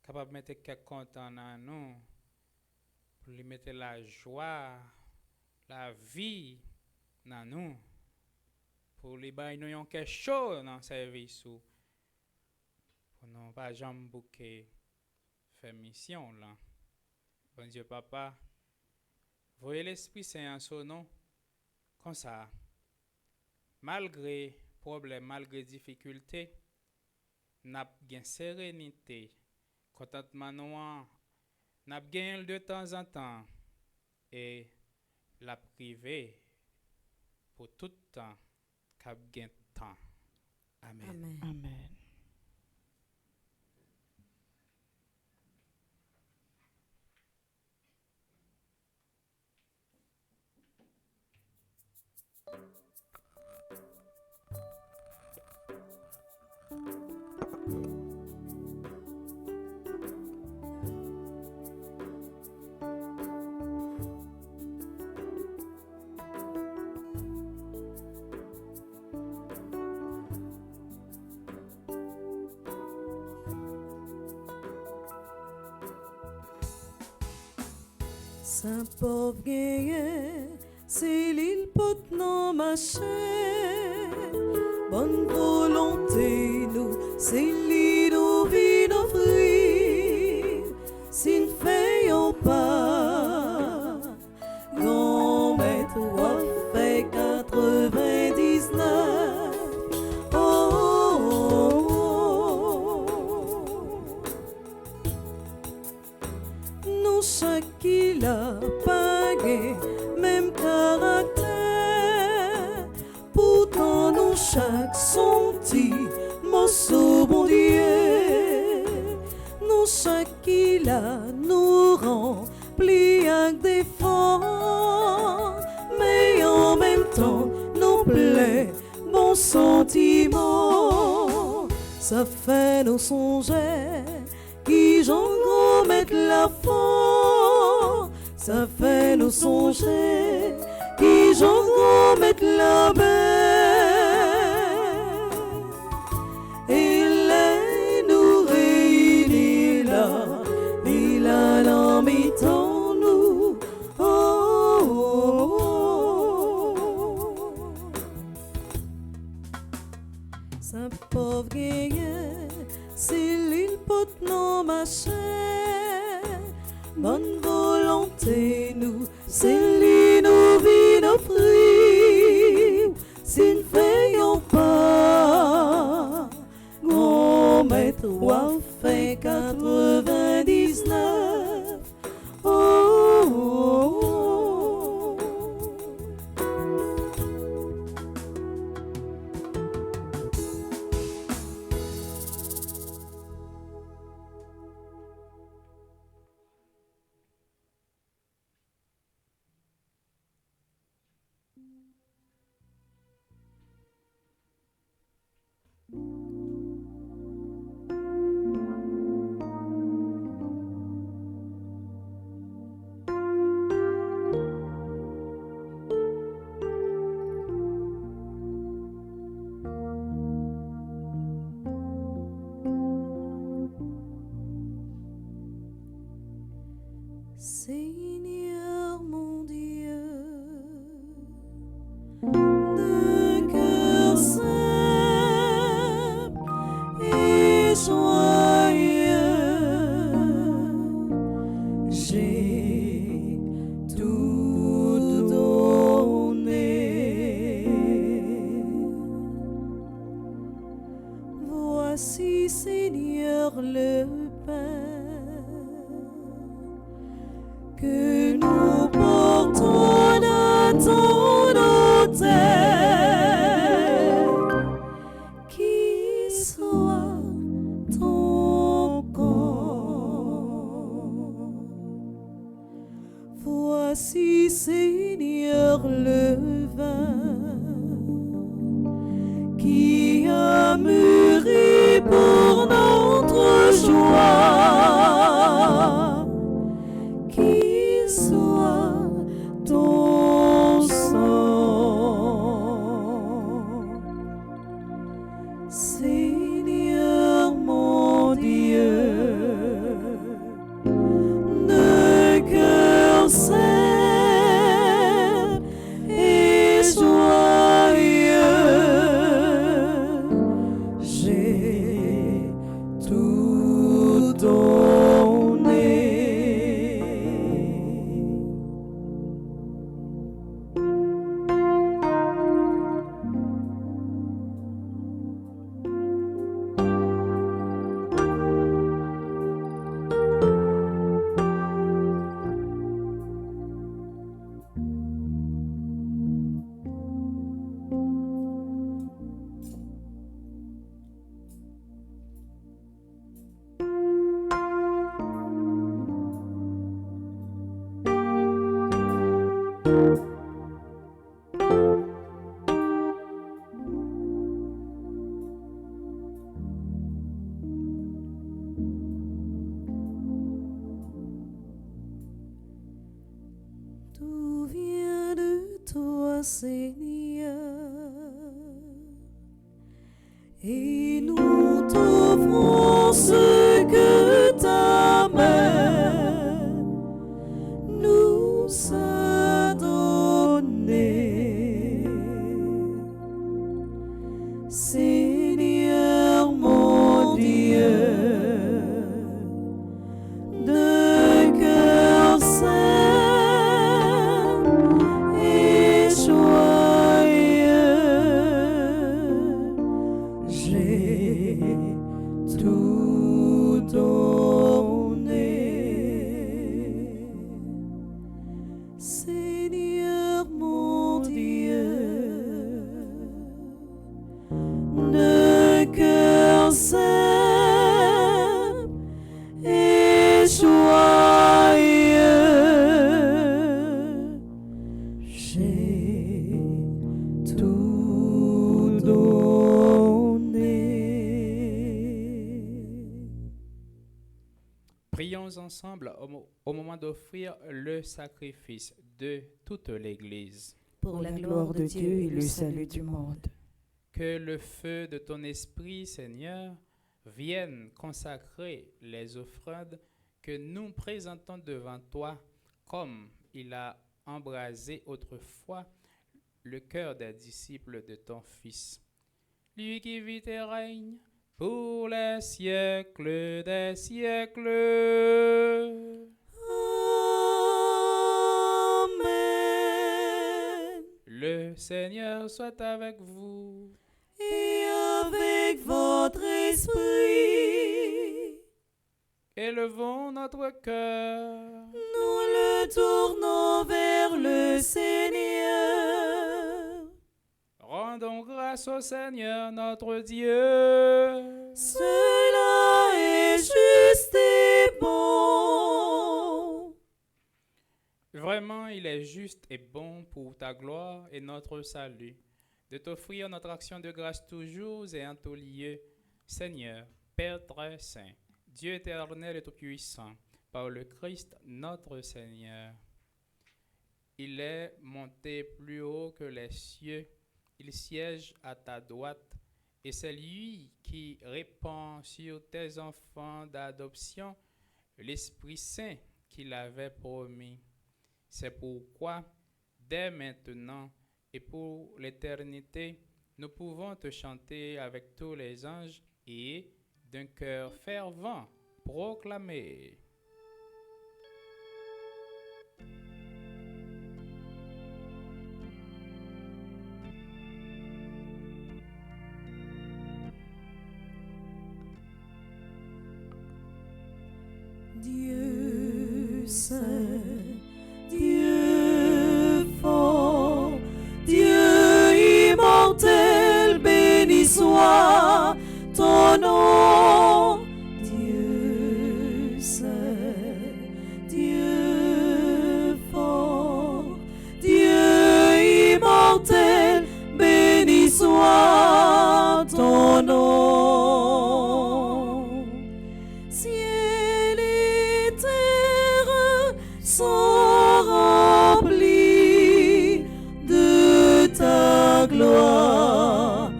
Speaker 5: capable de mettre quelque content dans nous. Pour lui mettre la joie, la vie dans nous. Pour lui bailler nous quelque chose dans le service. Pour nous pas jamais bouquer faire mission là. Bon Dieu papa, voyez l'Esprit Saint en son nom, comme ça, malgré problème, malgré difficulté, n'a gain sérénité, contentement nous, n'a gain de temps en temps, et la privé pour tout temps, qu'a gain temps. Amen.
Speaker 2: Amen.
Speaker 3: Amen.
Speaker 4: Saint-Pauvre gagne, c'est l'île pot non ma chère. Bonne volonté nous, c'est l'île nous vit offrir. Si nous faisons pas, grand maître a fait 99. Oh, oh, oh. Nous chaque qu'il a pagé, même caractère. Pourtant, nous chaque son petit morceau, bon Dieu. Nous chaque qu'il a nous remplit avec des fonds, mais en même temps, nous plaît, bon sentiment. Ça fait nos songer qui j'en gros mettre la fond. Ça fait nous songer qui j'en gros mettre la belle. Et les nous réunit là, il a l'en mi-temps nous. Oh, oh, oh. Saint pauvre gagnant, c'est l'île pot non ma chère. Bonne volonté nous, c'est lui nous vit offrir. Si nous faisons pas, grand maître 3 fait 99. Oh, oh, oh. Seigneur mon Dieu, de cœur simple et joyeux, j'ai tout donné. Voici, Seigneur, le pain que nous portons dans ton autel, qui soit ton corps. Voici, Seigneur, le vin qui a mûri pour notre joie, qui soit ton sang. Seigneur mon Dieu, de cœur simple et joyeux, j'ai tout donné. Tout vient de toi, Seigneur, et nous t'offrons ce que ta main nous a donné. Seigneur mon Dieu, de cœur simple et joyeux, j'ai tout donné. Seigneur mon Dieu, de cœur simple et joyeux, j'ai tout donné.
Speaker 5: Prions ensemble au moment d'offrir le sacrifice de toute l'Église.
Speaker 2: Pour la gloire de Dieu et le salut du monde.
Speaker 5: Que le feu de ton esprit, Seigneur, vienne consacrer les offrandes que nous présentons devant toi, comme il a embrasé autrefois le cœur des disciples de ton Fils. Lui qui vit et règne pour les siècles des siècles.
Speaker 4: Amen.
Speaker 5: Le Seigneur soit avec vous.
Speaker 4: et avec votre esprit.
Speaker 5: Élevons notre cœur.
Speaker 4: Nous le tournons vers le Seigneur.
Speaker 5: Rendons grâce au Seigneur notre Dieu.
Speaker 4: Cela est juste et bon.
Speaker 5: Vraiment, il est juste et bon pour ta gloire et notre salut, de t'offrir notre action de grâce toujours et en tout lieu. Seigneur, Père très saint, Dieu éternel et tout-puissant, par le Christ notre Seigneur. Il est monté plus haut que les cieux, il siège à ta droite, et c'est lui qui répand sur tes enfants d'adoption l'Esprit Saint qu'il avait promis. C'est pourquoi, dès maintenant et pour l'éternité, nous pouvons te chanter avec tous les anges et, d'un cœur fervent, proclamer.
Speaker 4: Dieu saint, Dieu fort, Dieu immortel, béni soit ton nom. Dieu saint, Dieu fort, Dieu immortel, béni soit ton nom. Ciel et terre sont remplis de ta gloire.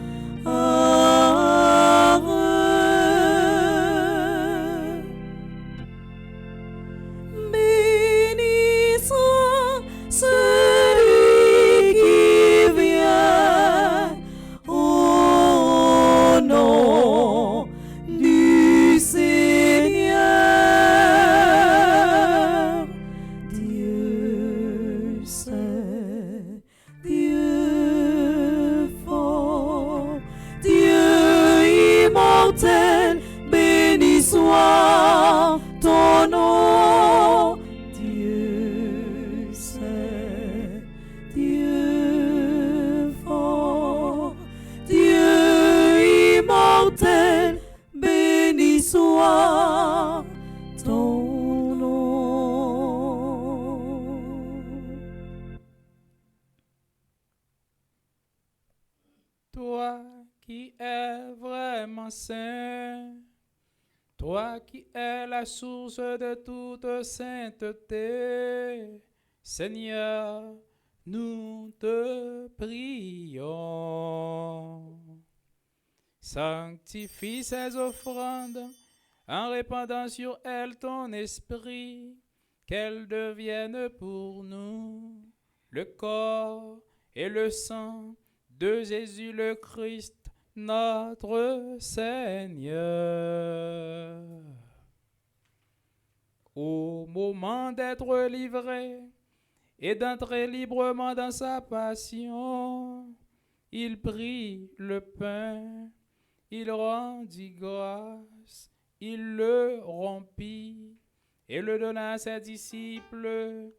Speaker 4: Béni soit celui qui vient au nom du Seigneur. Dieu saint, Dieu fort, Dieu immortel, béni soit ton nom. Dieu saint, Dieu fort, Dieu immortel, béni soit ton nom.
Speaker 5: Toi qui es vraiment saint, toi qui es la source de toute sainteté, Seigneur, nous te prions. Sanctifie ces offrandes en répandant sur elles ton esprit, qu'elles deviennent pour nous le corps et le sang de Jésus le Christ, notre Seigneur. Au moment d'être livré et d'entrer librement dans sa passion, il prit le pain, il rendit grâce, il le rompit et le donna à ses disciples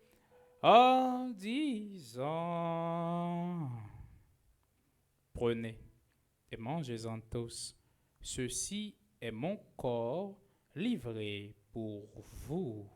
Speaker 5: en disant: Prenez et mangez-en tous. Ceci est mon corps livré pour vous.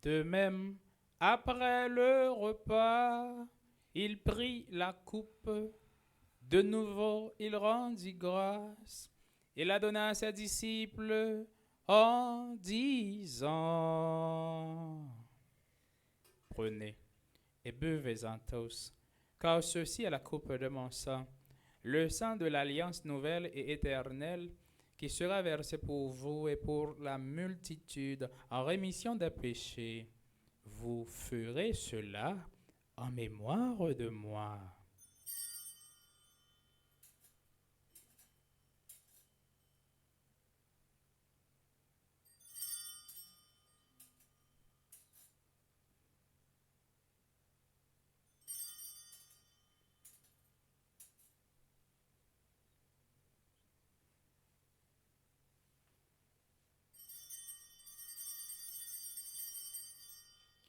Speaker 5: De même, après le repas, il prit la coupe. De nouveau, il rendit grâce et la donna à ses disciples en disant: Prenez et buvez-en tous, car ceci est la coupe de mon sang, le sang de l'alliance nouvelle et éternelle qui sera versé pour vous et pour la multitude en rémission des péchés. Vous ferez cela en mémoire de moi.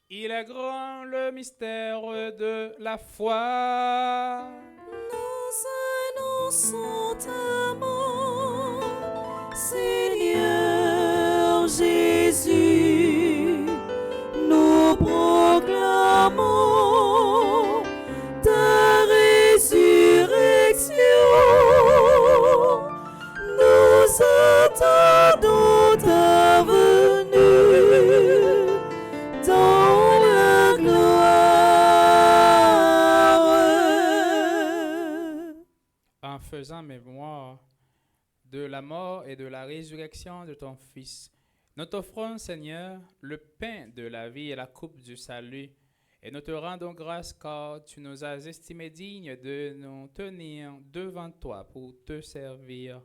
Speaker 5: Il est grand le mystère de la foi.
Speaker 4: Nous annonçons ta mort, Seigneur Jésus. Nous proclamons ta résurrection. Nous attendons ta venue dans la gloire.
Speaker 5: En faisant mémoire de la mort et de la résurrection de ton Fils, nous t'offrons, Seigneur, le pain de la vie et la coupe du salut, et nous te rendons grâce car tu nous as estimés dignes de nous tenir devant toi pour te servir.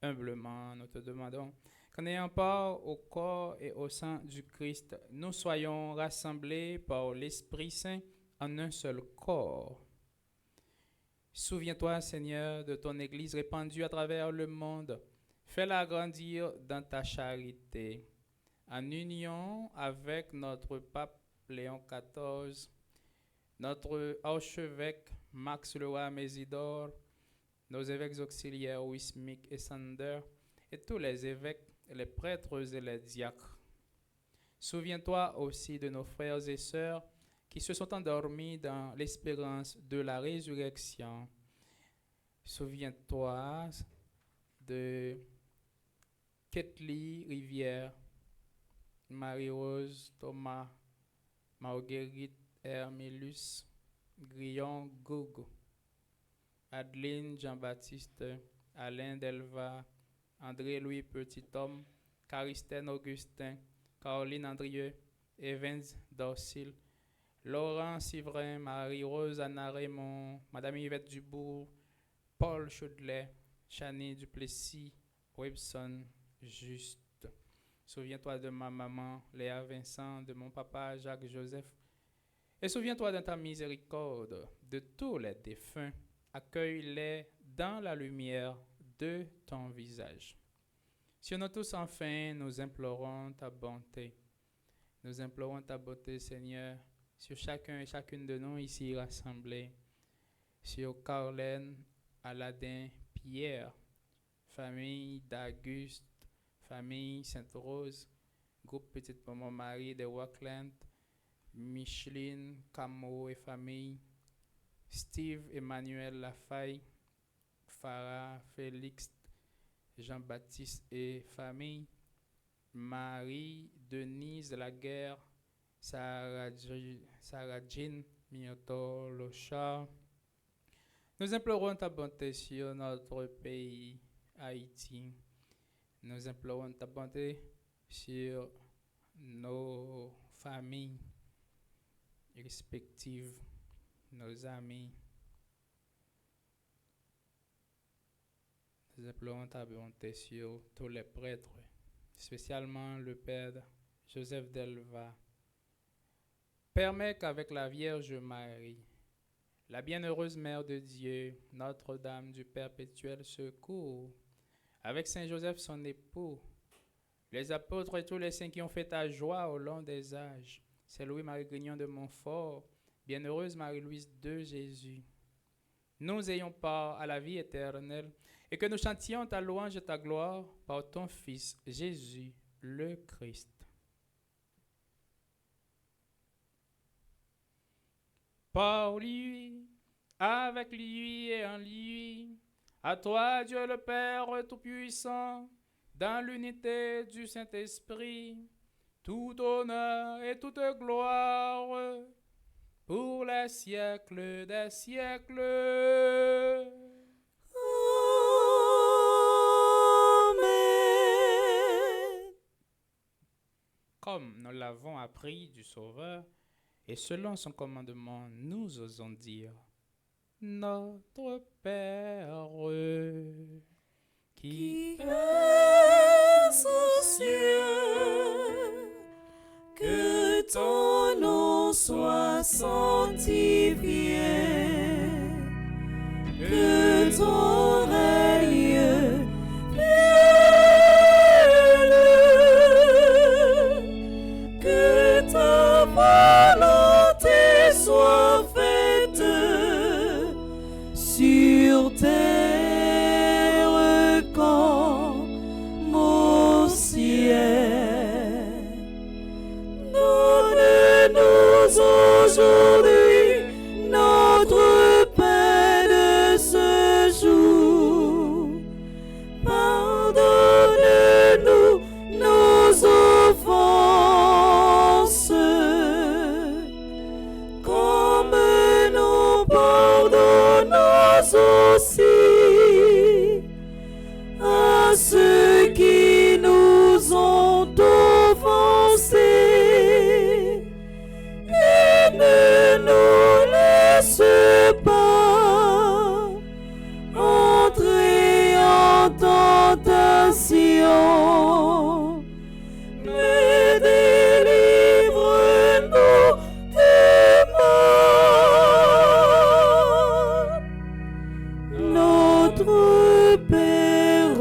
Speaker 5: Humblement, nous te demandons qu'en ayant part au corps et au sang du Christ, nous soyons rassemblés par l'Esprit Saint en un seul corps. Souviens-toi, Seigneur, de ton Église répandue à travers le monde. Fais-la grandir dans ta charité. En union avec notre pape Léon XIV, notre archevêque Max Leroy Mésidor, nos évêques auxiliaires Wismic et Sander, et tous les évêques, les prêtres et les diacres. Souviens-toi aussi de nos frères et sœurs qui se sont endormis dans l'espérance de la résurrection. Souviens-toi de Ketli Rivière, Marie-Rose, Thomas, Marguerite, Hermélus, Grillon, Goug, Adeline, Jean-Baptiste, Alain Delva, André-Louis Petit-Homme, Caristène Augustin, Caroline Andrieux, Evans Dorsil, Laurent Sivrin, Marie-Rose Anna Raymond, Madame Yvette Dubourg, Paul Chaudelet, Chani Duplessis, Webson Juste. Souviens-toi de ma maman Léa Vincent, de mon papa Jacques Joseph. Et souviens-toi de ta miséricorde de tous les défunts. Accueille-les dans la lumière de ton visage. Sur nous tous, enfin, nous implorons ta bonté. Nous implorons ta bonté, Seigneur, sur chacun et chacune de nous ici rassemblés. Sur Carlène, Aladin, Pierre, famille d'Auguste, famille Sainte-Rose, groupe Petite Maman Marie de Rockland, Micheline, Camo et famille, Steve Emmanuel Lafaille, Farah, Félix, Jean-Baptiste et famille, Marie, Denise Laguerre, Sarah Jean, Mioto Lochard. Nous implorons ta bonté sur notre pays, Haïti. Nous implorons ta bonté sur nos familles respectives, nos amis. Nous implorons ta bonté sur tous les prêtres, spécialement le Père Joseph Delva. Permets qu'avec la Vierge Marie, la bienheureuse Mère de Dieu, Notre-Dame du Perpétuel Secours, avec Saint Joseph son époux, les apôtres et tous les saints qui ont fait ta joie au long des âges, Saint Louis-Marie Grignon de Montfort, bienheureuse Marie-Louise de Jésus, nous ayons part à la vie éternelle et que nous chantions ta louange et ta gloire par ton Fils Jésus le Christ. Par lui, avec lui et en lui, à toi Dieu le Père Tout-Puissant, dans l'unité du Saint-Esprit, tout honneur et toute gloire pour les siècles des siècles.
Speaker 4: Amen.
Speaker 5: comme nous l'avons appris du Sauveur, et selon son commandement, nous osons dire, Notre Père qui
Speaker 4: est aux cieux, que ton nom soit sanctifié, que ton règne vienne, que ta volonté soit faite sur terre comme au ciel. Donne-nous aujourd'hui notre pain de ce jour. Pardonne-nous nos offenses, comme nous pardonnons aussi à ceux qui nous ont offensés. Et ne nous laisse pas entrer en tentation, mais délivre-nous des mal. Notre Père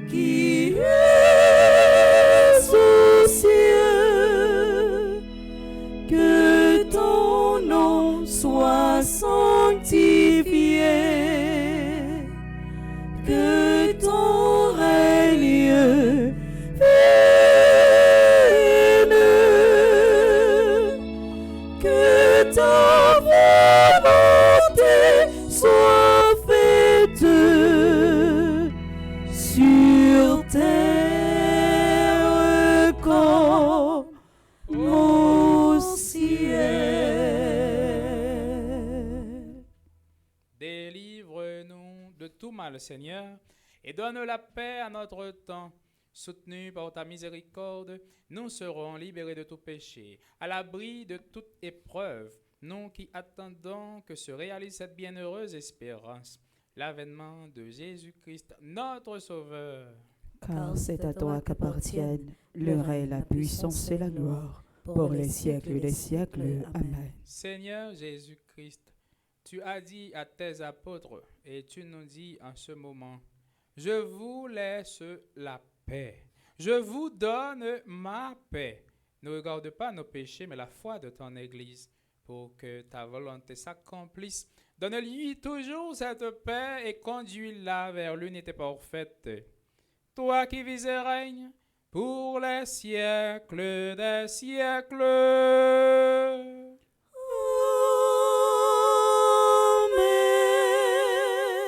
Speaker 4: qui es aux cieux, que ton nom soit sanctifié, que ton règne vienne, que ta volonté soit faite sur terre comme au ciel.
Speaker 5: Délivre-nous de tout mal, Seigneur, et donne la paix à notre temps. Soutenus par ta miséricorde, nous serons libérés de tout péché, à l'abri de toute épreuve, nous qui attendons que se réalise cette bienheureuse espérance, l'avènement de Jésus-Christ, notre Sauveur.
Speaker 2: Car c'est à toi qu'appartiennent le règne, la puissance et la gloire, pour les siècles des siècles. Amen.
Speaker 5: Seigneur Jésus-Christ, tu as dit à tes apôtres, et tu nous dis en ce moment, je vous laisse la paix, je vous donne ma paix. Ne regarde pas nos péchés, mais la foi de ton Église, pour que ta volonté s'accomplisse. Donne-lui toujours cette paix et conduis-la vers l'unité parfaite. Toi qui vis et règnes pour les siècles des siècles.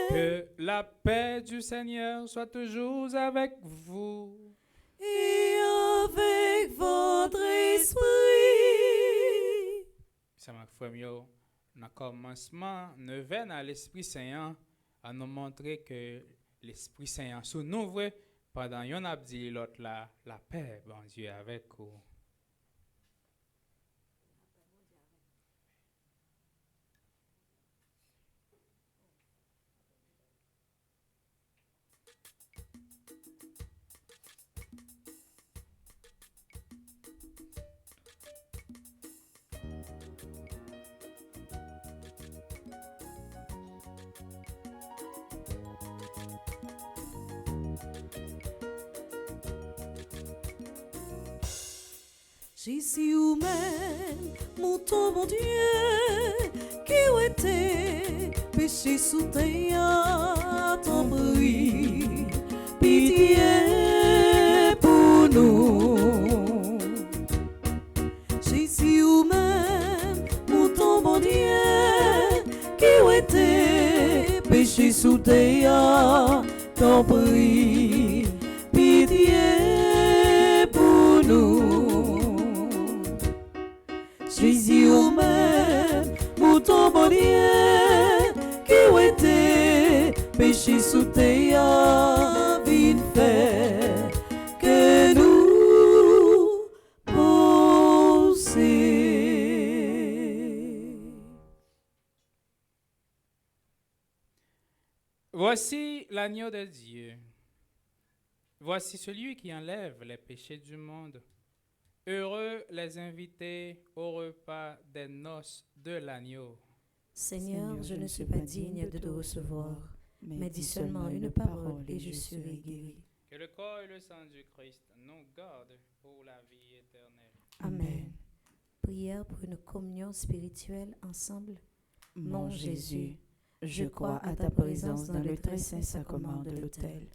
Speaker 5: Que la paix du Seigneur soit toujours avec vous.
Speaker 4: Et avec votre esprit.
Speaker 5: Ça m'a fait mieux. Dans le commencement, nous venons à l'Esprit Saint à nous montrer que l'Esprit Saint sous nous, pendant qu'on a dit l'autre la paix, bon Dieu, avec vous.
Speaker 4: Jésus ou même, mon ton bon Dieu, qui ont été péché sous terre, ton bruit, pitié pour nous. Jésus ou même, mon ton bon Dieu, qui ont été péché sous terre, ton bruit, pitié pour nous. Jésus ou même, mouton bon Dieu, qui ont été péché sous terre, vite fait, que nous
Speaker 5: Voici l'agneau de Dieu. Voici celui qui enlève les péchés du monde. Heureux les invités au repas des noces de l'agneau.
Speaker 2: Seigneur, je ne suis pas digne de te recevoir, mais dis seulement une parole et je serai guéri.
Speaker 5: Que le corps et le sang du Christ nous gardent pour la vie éternelle.
Speaker 2: Amen. Prière pour une communion spirituelle ensemble.
Speaker 9: Mon Jésus, je crois à ta présence dans le très saint sacrement de l'autel.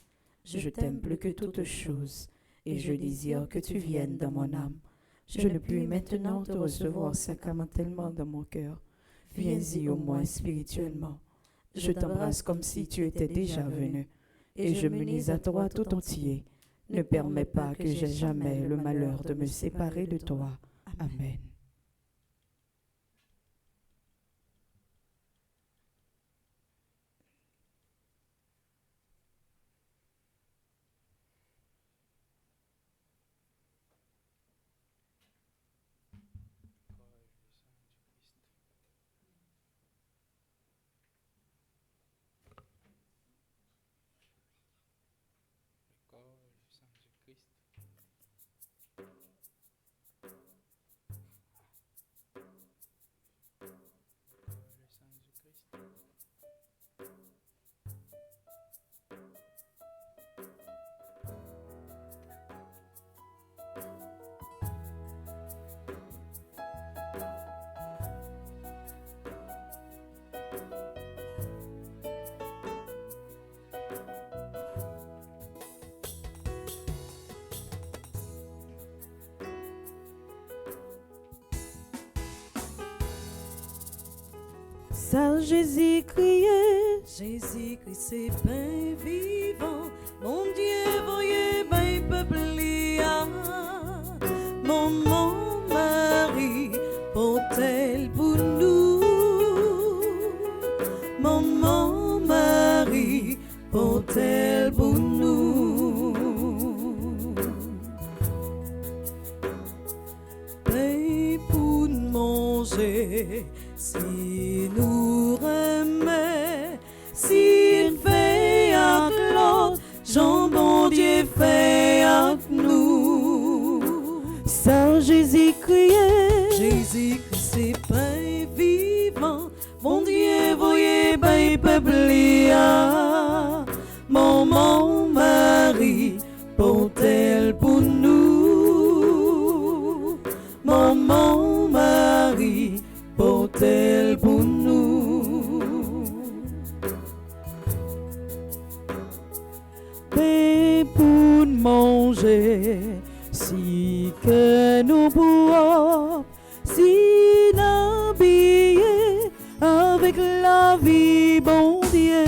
Speaker 9: Je t'aime plus que toute chose et je désire que tu viennes dans mon âme. Je ne puis maintenant te recevoir sacramentellement dans mon cœur. Viens-y au moins spirituellement. Je t'embrasse comme si tu étais déjà venu et je m'unis à toi tout entier. Ne permets pas que j'aie jamais le malheur de me séparer de toi. Amen.
Speaker 5: Le corps et le sang du Christ. Le corps et le sang du Christ.
Speaker 4: Ça Jésus criait,
Speaker 10: Jésus-Christ c'est pain vivant, mon Dieu voyez ben peuple lia. Maman Marie, porte-elle pour nous. Maman Marie, porte-elle pour nous. Pain pour manger, si nous remet, s'il fait avec l'autre, Jean-Bon Dieu fait avec nous.
Speaker 4: ça Jésus criait,
Speaker 10: Jésus-Christ c'est pain vivant, mon Dieu voyez ben peuple lia. Maman Marie, porte-elle pour nous. Maman Marie, porte-elle pour nous.
Speaker 4: pain pour manger, si que nous boire, si n'habiller avec la vie, bon Dieu.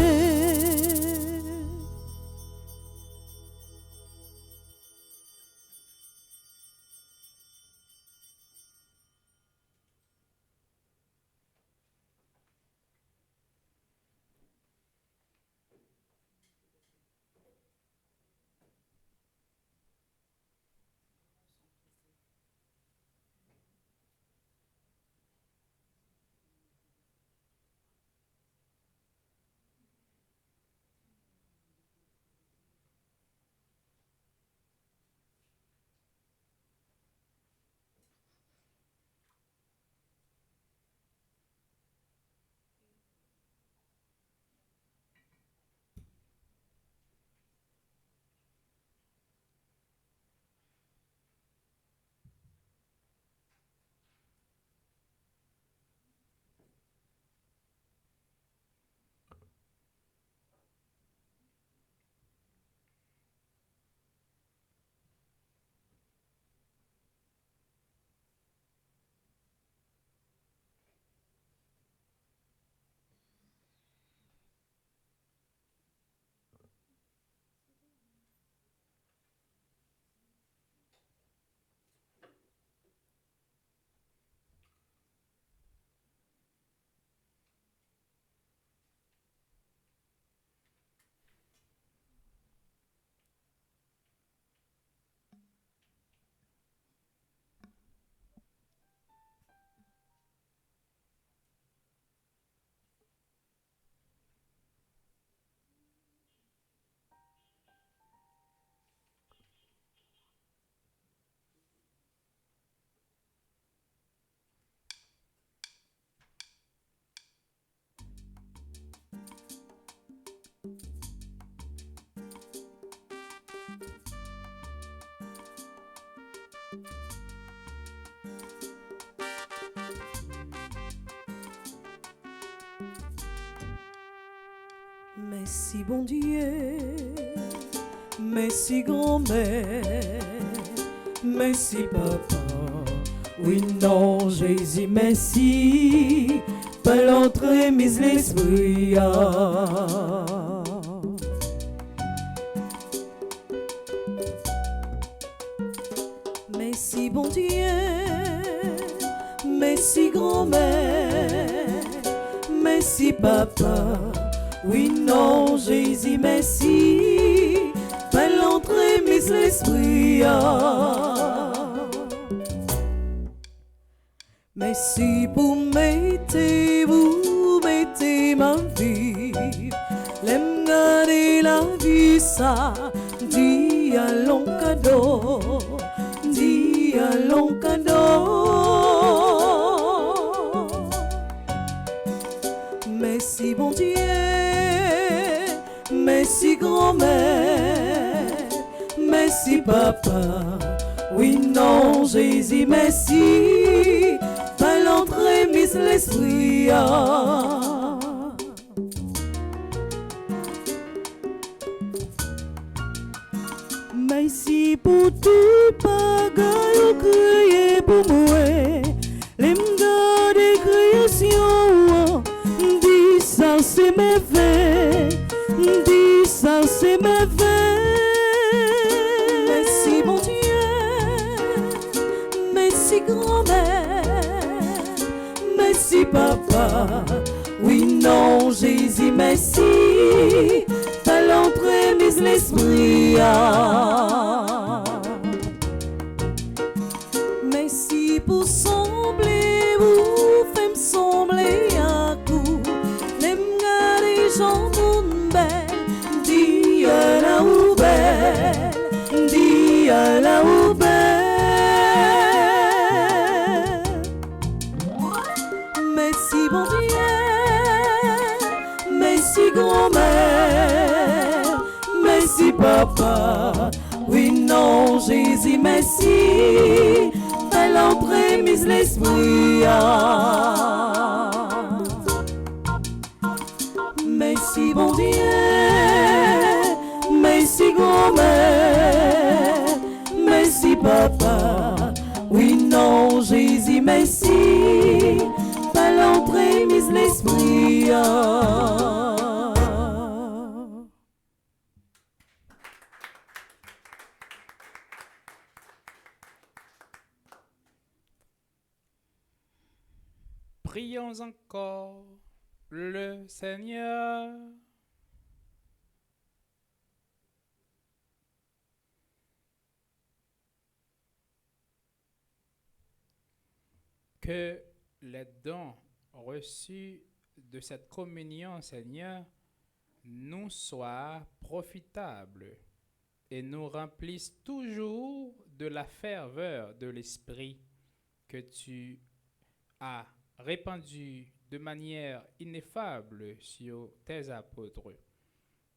Speaker 4: Merci bon Dieu, merci grand-mère, merci papa. Oui, non, Jésus, merci, par l'entrée mise l'esprit. Merci bon Dieu, merci grand-mère, merci papa. Oui, non, Jésus, merci, par l'entrée mise l'esprit. Merci pour vous mettez ma vie, l'aime garder la vie, ça, dit à long cadeau, dit à long cadeau. Merci bon Dieu, merci grand-mère, merci papa. Oui, non, Jésus, merci, par l'entrée mise l'esprit. Merci pour tout bagaille créé pour moi, les m'gars des créations, dis ça c'est merveille, dis ça c'est merveille. Merci mon Dieu, merci grand-mère, merci papa. Oui, non, Jésus, merci, par l'entrée mise l'esprit. Merci pour sembler, vous faites sembler à coup, les m'gars des gens belles, dis à la ou belle, dis à la ou belle. Merci bon Dieu, merci grand-mère, merci papa. Oui, non, Jésus, merci, par l'entrée mise l'esprit. Merci bon Dieu, merci grand-mère, merci papa. Oui, non, Jésus, merci, par l'entrée mise l'esprit.
Speaker 5: Prions encore le Seigneur. Que les dons reçus de cette communion, Seigneur, nous soient profitables et nous remplissent toujours de la ferveur de l'Esprit que tu as répandu de manière ineffable sur tes apôtres.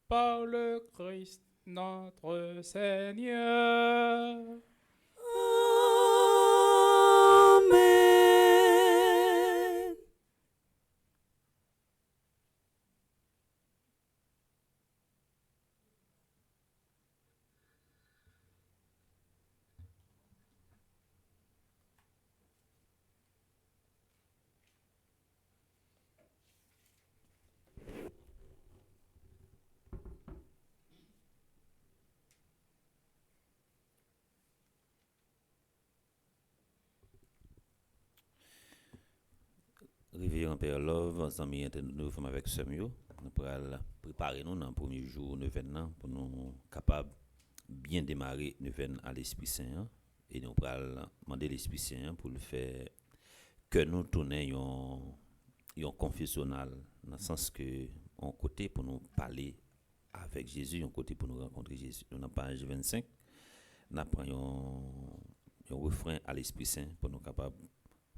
Speaker 5: Par le Christ notre Seigneur.
Speaker 4: Amen.
Speaker 11: Réveillons Père Love, ensemble nous sommes avec Samuel. Nous pourrons préparer nous dans le premier jour neuvaine pour nous capables bien démarrer neuvaine à l'Esprit Saint et nous pourrons demander l'Esprit Saint pour le faire que nous tournions un confessionnal dans le sens que un côté pour nous parler avec Jésus, un côté pour nous rencontrer Jésus. Nous dans page 25, nous prenons un refrain à l'Esprit Saint pour nous capables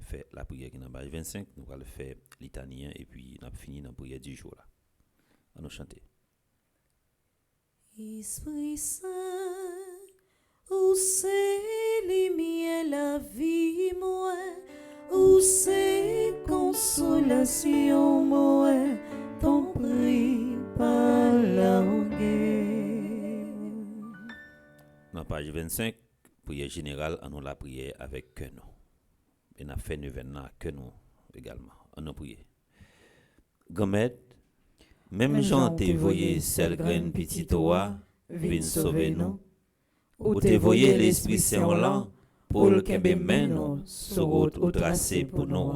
Speaker 11: faire la prière qui est dans page 25, nous allons faire l'italien et puis nous finir dans la prière du jour là. On nous chanter.
Speaker 4: Esprit Saint, où c'est lumière la vie moi, où c'est consolation moi, ton prix par
Speaker 11: page 25, prière générale, on la prière avec que nous. Et on a fait neuvaine que nous également. On a prié. Gomet, même Jean t'es voyé celle graine petit toi, vin sauver nous. Ou t'es voyé l'Esprit Saint là, pour le kembe men nous, sur route ou tracé pour nous.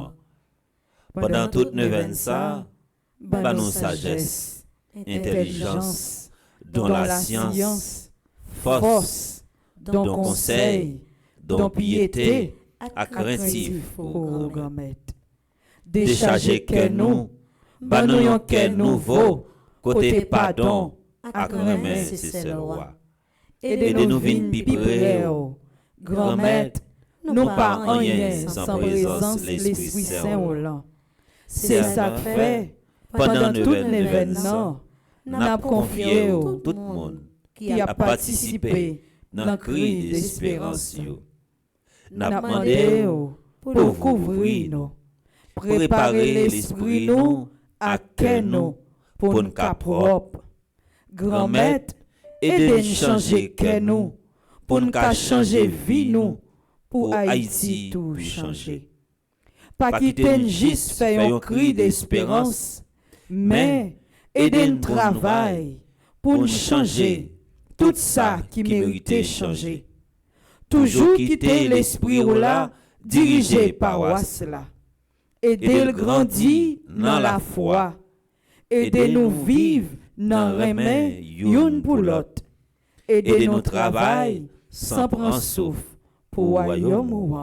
Speaker 11: Pendant toute neuvaine ça, bah nous sagesse, intelligence, dont la science, force, dont conseil, dont piété, à craintif pour remettre. Décharger que nous, bah nous yon que nouveau, côté pardon, à remettre c'est le roi. Aidez-nous vin pipré, grand maître, nous pas rien sans présence l'Esprit Saint au land. C'est ça que fait, pendant tout l'événement, n'a confié tout le monde qui a participé dans le cri d'espérance. N'a demandé pour couvrir nous, préparer l'esprit nous à que nous pour nous propre. Grand maître, aidez-nous changer que nous pour nous changer vie nous pour Haïti tout changer. Pas quitter juste faire un cri d'espérance, mais aidez-nous travail pour nous changer tout ça qui méritait changer. Toujours quitter l'esprit ou là, dirigé par là. Aidez-le grandir dans la foi. Aidez-nous vivre dans les mains une pour l'autre. Aidez-nous travail sans prendre souffle pour royaume ou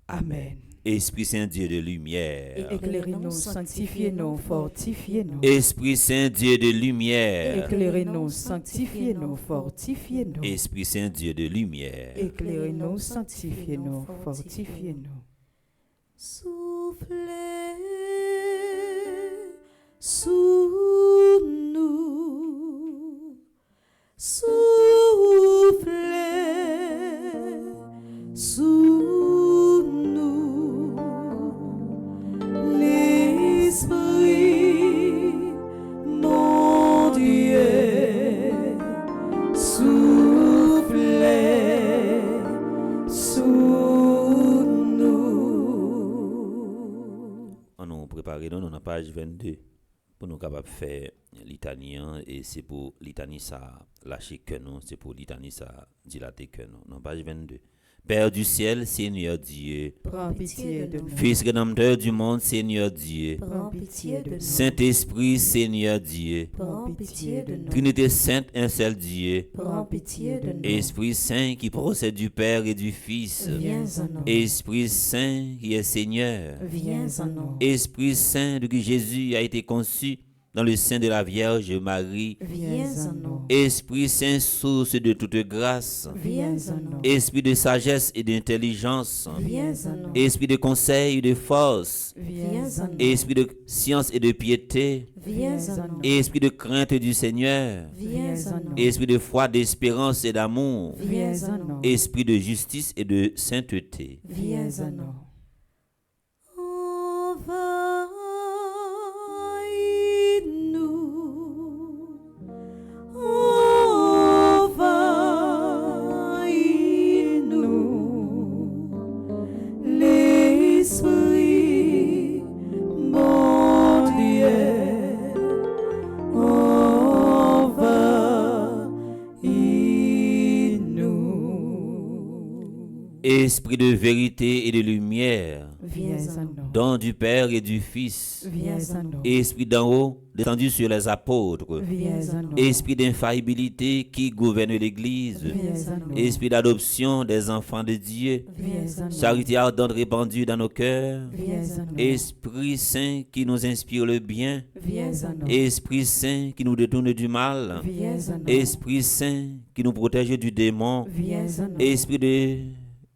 Speaker 11: Amen. Esprit Saint Dieu de lumière,
Speaker 9: Éclairez-nous, sanctifiez-nous, fortifiez-nous.
Speaker 11: Esprit Saint Dieu de lumière,
Speaker 9: Éclairez-nous, sanctifiez-nous, fortifiez-nous.
Speaker 11: Esprit Saint Dieu de lumière,
Speaker 9: Éclairez-nous, sanctifiez-nous, fortifiez-nous.
Speaker 10: Soufflez sous nous, soufflez sous nous, l'Esprit, mon Dieu, soufflez sous nous.
Speaker 11: on nous prépare dans la page 22 pour nous capables de faire l'italien et c'est pour l'itanie ça lâcher que nous, c'est pour l'itanie ça dilater que nous. Dans page 22. Père du ciel, Seigneur Dieu,
Speaker 9: Prends pitié de nous.
Speaker 11: Fils rédempteur du monde, Seigneur Dieu,
Speaker 9: Prends pitié de nous.
Speaker 11: Saint-Esprit, Seigneur Dieu,
Speaker 9: Prends pitié de nous.
Speaker 11: Trinité sainte, un seul Dieu,
Speaker 9: Prends pitié de nous.
Speaker 11: Esprit Saint qui procède du Père et du Fils,
Speaker 9: Viens à nous.
Speaker 11: Esprit Saint qui est Seigneur,
Speaker 9: Viens à nous.
Speaker 11: Esprit Saint de qui Jésus a été conçu dans le sein de la Vierge Marie,
Speaker 9: Viens à nous.
Speaker 11: Esprit Saint, source de toute grâce,
Speaker 9: Viens à nous.
Speaker 11: Esprit de sagesse et d'intelligence,
Speaker 9: Viens à nous.
Speaker 11: Esprit de conseil et de force,
Speaker 9: Viens à nous.
Speaker 11: Esprit de science et de piété,
Speaker 9: Viens à nous.
Speaker 11: Esprit de crainte du Seigneur,
Speaker 9: Viens à nous.
Speaker 11: Esprit de foi, d'espérance et d'amour,
Speaker 9: Viens à nous.
Speaker 11: Esprit de justice et de sainteté.
Speaker 9: Viens à nous.
Speaker 10: L'Esprit, mon Dieu, envahis-nous.
Speaker 11: Esprit de vérité et de lumière,
Speaker 9: Viens à nous.
Speaker 11: don du Père et du Fils,
Speaker 9: Viens à nous.
Speaker 11: Esprit d'en haut, descendu sur les apôtres,
Speaker 9: Viens à nous.
Speaker 11: Esprit d'infaillibilité qui gouverne l'Église,
Speaker 9: Viens à nous.
Speaker 11: Esprit d'adoption des enfants de Dieu,
Speaker 9: Viens à nous.
Speaker 11: charité ardente répandue dans nos cœurs,
Speaker 9: Viens à nous.
Speaker 11: Esprit Saint qui nous inspire le bien,
Speaker 9: Viens à nous.
Speaker 11: Esprit Saint qui nous détourne du mal,
Speaker 9: Viens à nous.
Speaker 11: Esprit Saint qui nous protège du démon,
Speaker 9: Viens à nous.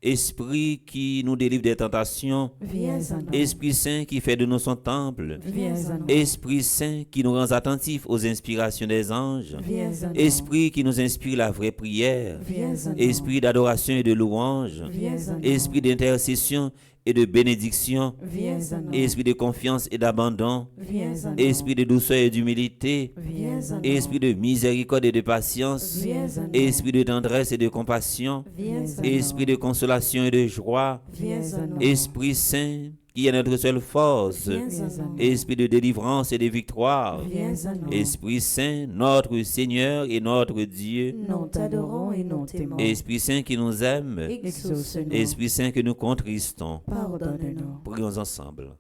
Speaker 11: Esprit qui nous délivre des tentations,
Speaker 9: Viens à nous.
Speaker 11: Esprit Saint qui fait de nous son temple,
Speaker 9: Viens à nous.
Speaker 11: Esprit Saint qui nous rend attentifs aux inspirations des anges,
Speaker 9: Viens à nous.
Speaker 11: Esprit qui nous inspire la vraie prière,
Speaker 9: Viens à nous.
Speaker 11: Esprit d'adoration et de louange,
Speaker 9: Viens à nous.
Speaker 11: Esprit d'intercession et de bénédiction,
Speaker 9: Viens à nous.
Speaker 11: Esprit de confiance et d'abandon,
Speaker 9: Viens à nous.
Speaker 11: Esprit de douceur et d'humilité,
Speaker 9: Viens
Speaker 2: Viens à nous.
Speaker 11: Esprit de miséricorde et de patience.
Speaker 2: Viens à nous.
Speaker 11: Esprit de tendresse et de compassion.
Speaker 2: Viens à nous.
Speaker 11: Esprit de consolation et de joie.
Speaker 2: Viens à nous.
Speaker 11: Esprit Saint, qui est notre seule force.
Speaker 2: Viens à nous.
Speaker 11: Esprit de délivrance et de victoire.
Speaker 2: Viens à nous.
Speaker 11: Esprit Saint, notre Seigneur et notre Dieu.
Speaker 2: Nous t'adorons et nous t'aimons.
Speaker 11: Esprit Saint qui nous aime.
Speaker 2: Exauce-nous.
Speaker 11: Esprit Saint que nous contristons.
Speaker 2: Pardonne-nous.
Speaker 11: Prions ensemble.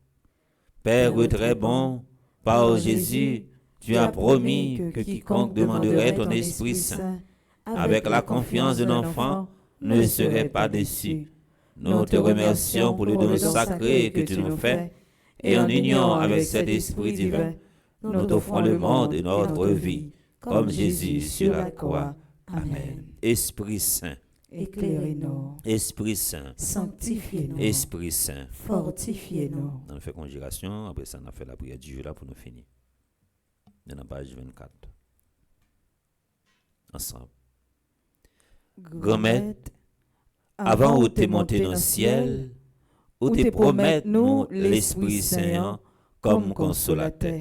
Speaker 11: Père très bon, par Jésus, tu as promis que quiconque demanderait ton Esprit Saint, avec la confiance de l'enfant, ne serait pas déçu. Nous te remercions pour le don sacré que tu nous fais, et en union avec cet Esprit divin, nous t'offrons le monde et notre vie, comme Jésus sur la croix. Amen. Esprit Saint,
Speaker 2: éclairez-nous.
Speaker 11: Esprit Saint,
Speaker 2: Sanctifiez-nous.
Speaker 11: Esprit Saint,
Speaker 2: fortifiez-nous.
Speaker 11: On fait conjuration, après ça on a fait la prière du jour là pour nous finir. Dans la page 24. Ensemble. Grand-Maître, avant où t'es monté dans le ciel, où t'es promettre nous l'Esprit Saint comme consolateur.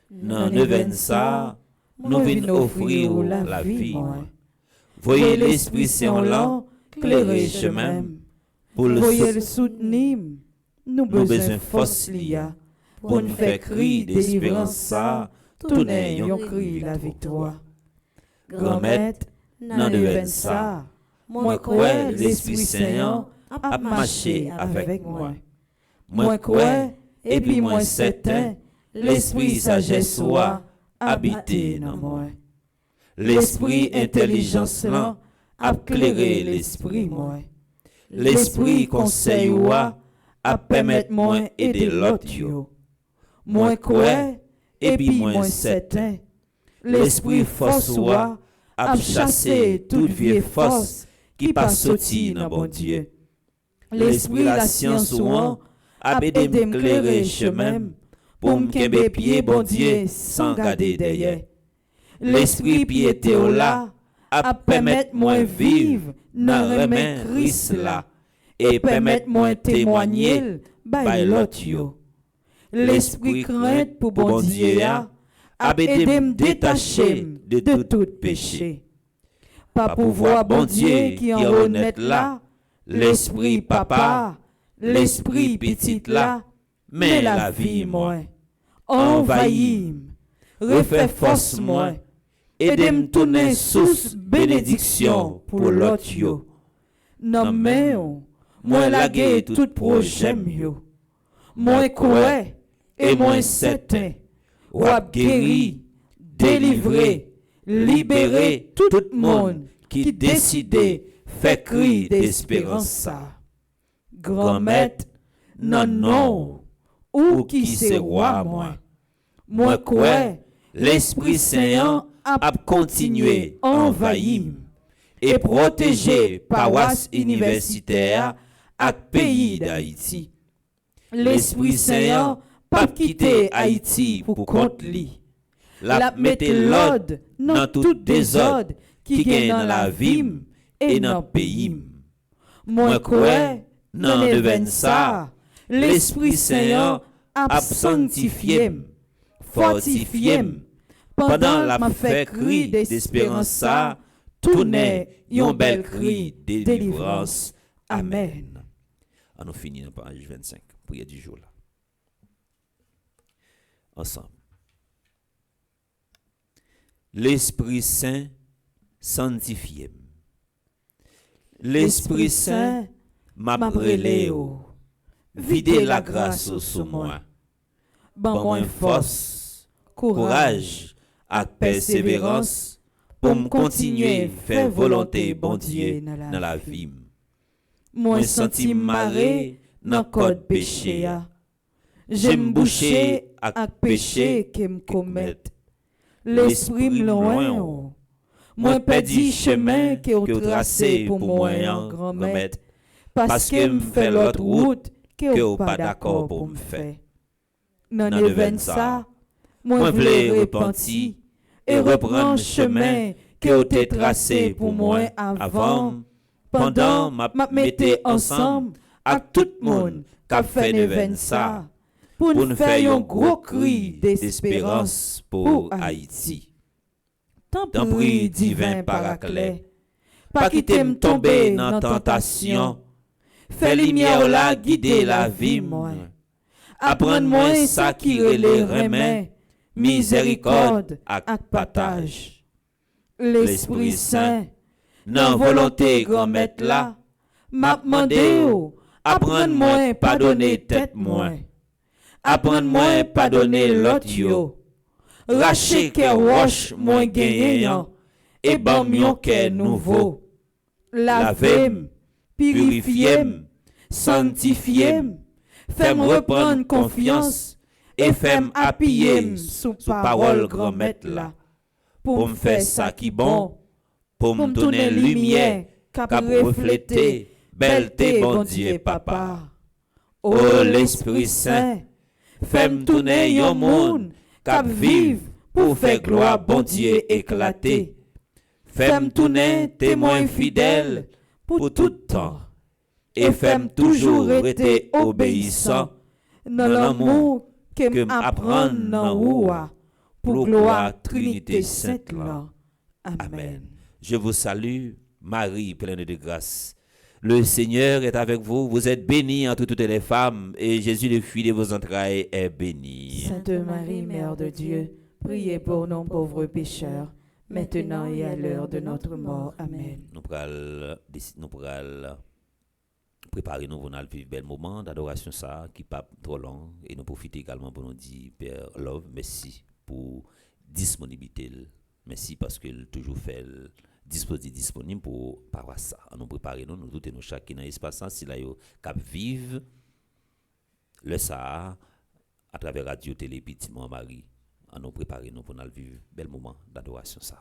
Speaker 11: Dans le ça, nous venons offrir la vie. Voyez l'Esprit Saint là, clairer chemin, pour le
Speaker 3: soutenir, nous
Speaker 11: besoin force lia, pour nous faire cri d'espérance ça, tout n'ayons cri la victoire. Grand-Maître, dans le ça, moi crois l'Esprit Saint a marché avec moi. Moi crois, et puis moi certain, l'Esprit sagesse soit habité dans moi. L'Esprit intelligence là a clairé l'Esprit moi. L'Esprit conseil moi a permettre moi aider l'autre yo. Moi crois, et puis moi certain, l'Esprit force soit a chassé toute vieille force qui pas sorti dans bon Dieu. L'Esprit la science soit a aidé m'éclairer chemin pour m'kembe pied bon Dieu sans garder derrière. L'Esprit piété là a permettre moi vivre dans remen Christ là et permettre moi témoigner by l'autre yo. L'Esprit crainte pour bon Dieu a aidé me détacher de tout péché. Par pouvoir bon Dieu qui en honnête là, l'Esprit papa, l'Esprit petit là, mais la vie moi, envahit, refait force moi, aidez me tourner sous bénédiction pour l'autre yo. Non mais, moi laguer tout projet yo, moi crois et moi certain, ou a guéri, délivré, libérer tout le monde qui décidait faire cri d'espérance ça. Grand-Maître, non, ou qui c'est roi moi. Moi quoi, l'Esprit Saint a continué envahir et protéger paroisse universitaire à pays d'Haïti. L'Esprit Saint pas quitter Haïti pour compte li. La mette l'ordre dans tout désordre qui gagne dans la vie et dans le pays. Moi crois, dans le ça, l'Esprit Saint a sanctifié, fortifié, pendant la fait cri d'espérance ça, tourner un bel cri de délivrance. Amen. On nous finit dans page 25, prière du jour là. Ensemble. L'Esprit Saint sanctifié. L'Esprit Saint m'a brûlé, vidé la grâce sous moi. Bon moi force, courage et persévérance pour me continuer faire volonté bon Dieu dans la vie. Moi senti maré dans code péché. J'aime boucher avec péché que me commettre. L'esprit me loin. Moi perdu chemin que au tracé pour moi en grand-maître. Parce que me fait l'autre route que au pas d'accord pour me faire. Dans le ça, moi voulais repentir et reprendre chemin que au tracé pour moi avant. Pendant m'a mettais ensemble à tout le monde qui a fait le ça. Pour nous faire un gros cri d'espérance pour Haïti.
Speaker 4: Tant prie, divin paraclet, pas quitter me tomber dans tentation. Fais lumière là, guider la vie, moi. Apprends-moi ça qui relève remède, miséricorde ak partage. L'Esprit Saint, nan volonté grand maître là, m'a demandé apprends-moi pardonner tête moi. Apprends-moi pardonner l'autre yo. Racher cœur roche moins gagnant et ban mion cœur nouveau. Lavem, purifiem, sanctifiem, fais-me reprendre confiance et fais-me appuyer sous parole grand maître là. Pour me faire ça qui bon, pour me donner lumière, cap refléter, belleté bon Dieu papa. Oh l'Esprit Saint, fais-me tourner yon monde, cap vive pour faire gloire bon Dieu éclater. Fais-me tourner témoin fidèle pour tout temps. Et fais-me toujours rester obéissant dans l'amour que m'apprend dans Roua pour gloire Trinité Sainte là. Amen.
Speaker 11: Je vous salue, Marie, pleine de grâce. Le Seigneur est avec vous. Vous êtes bénie entre toutes les femmes, et Jésus, le fruit de vos entrailles, est béni.
Speaker 9: Sainte Marie, Mère de Dieu, priez pour nous pauvres pécheurs, maintenant et à l'heure de notre mort. Amen.
Speaker 11: Nous pourrons préparer nous pour nous vivre bel moment d'adoration ça qui pas trop long, et nous profiter également pour nous dire Père Love, merci pour disponibilité. Merci parce qu'il toujours fait disponible pour parler ça. Nous préparer nous tous et nous chacun dans l'espace si là yo cap vivre le ça à travers radio télé petit Marie. Nous préparer nous pour nous vivre bel moment d'adoration ça.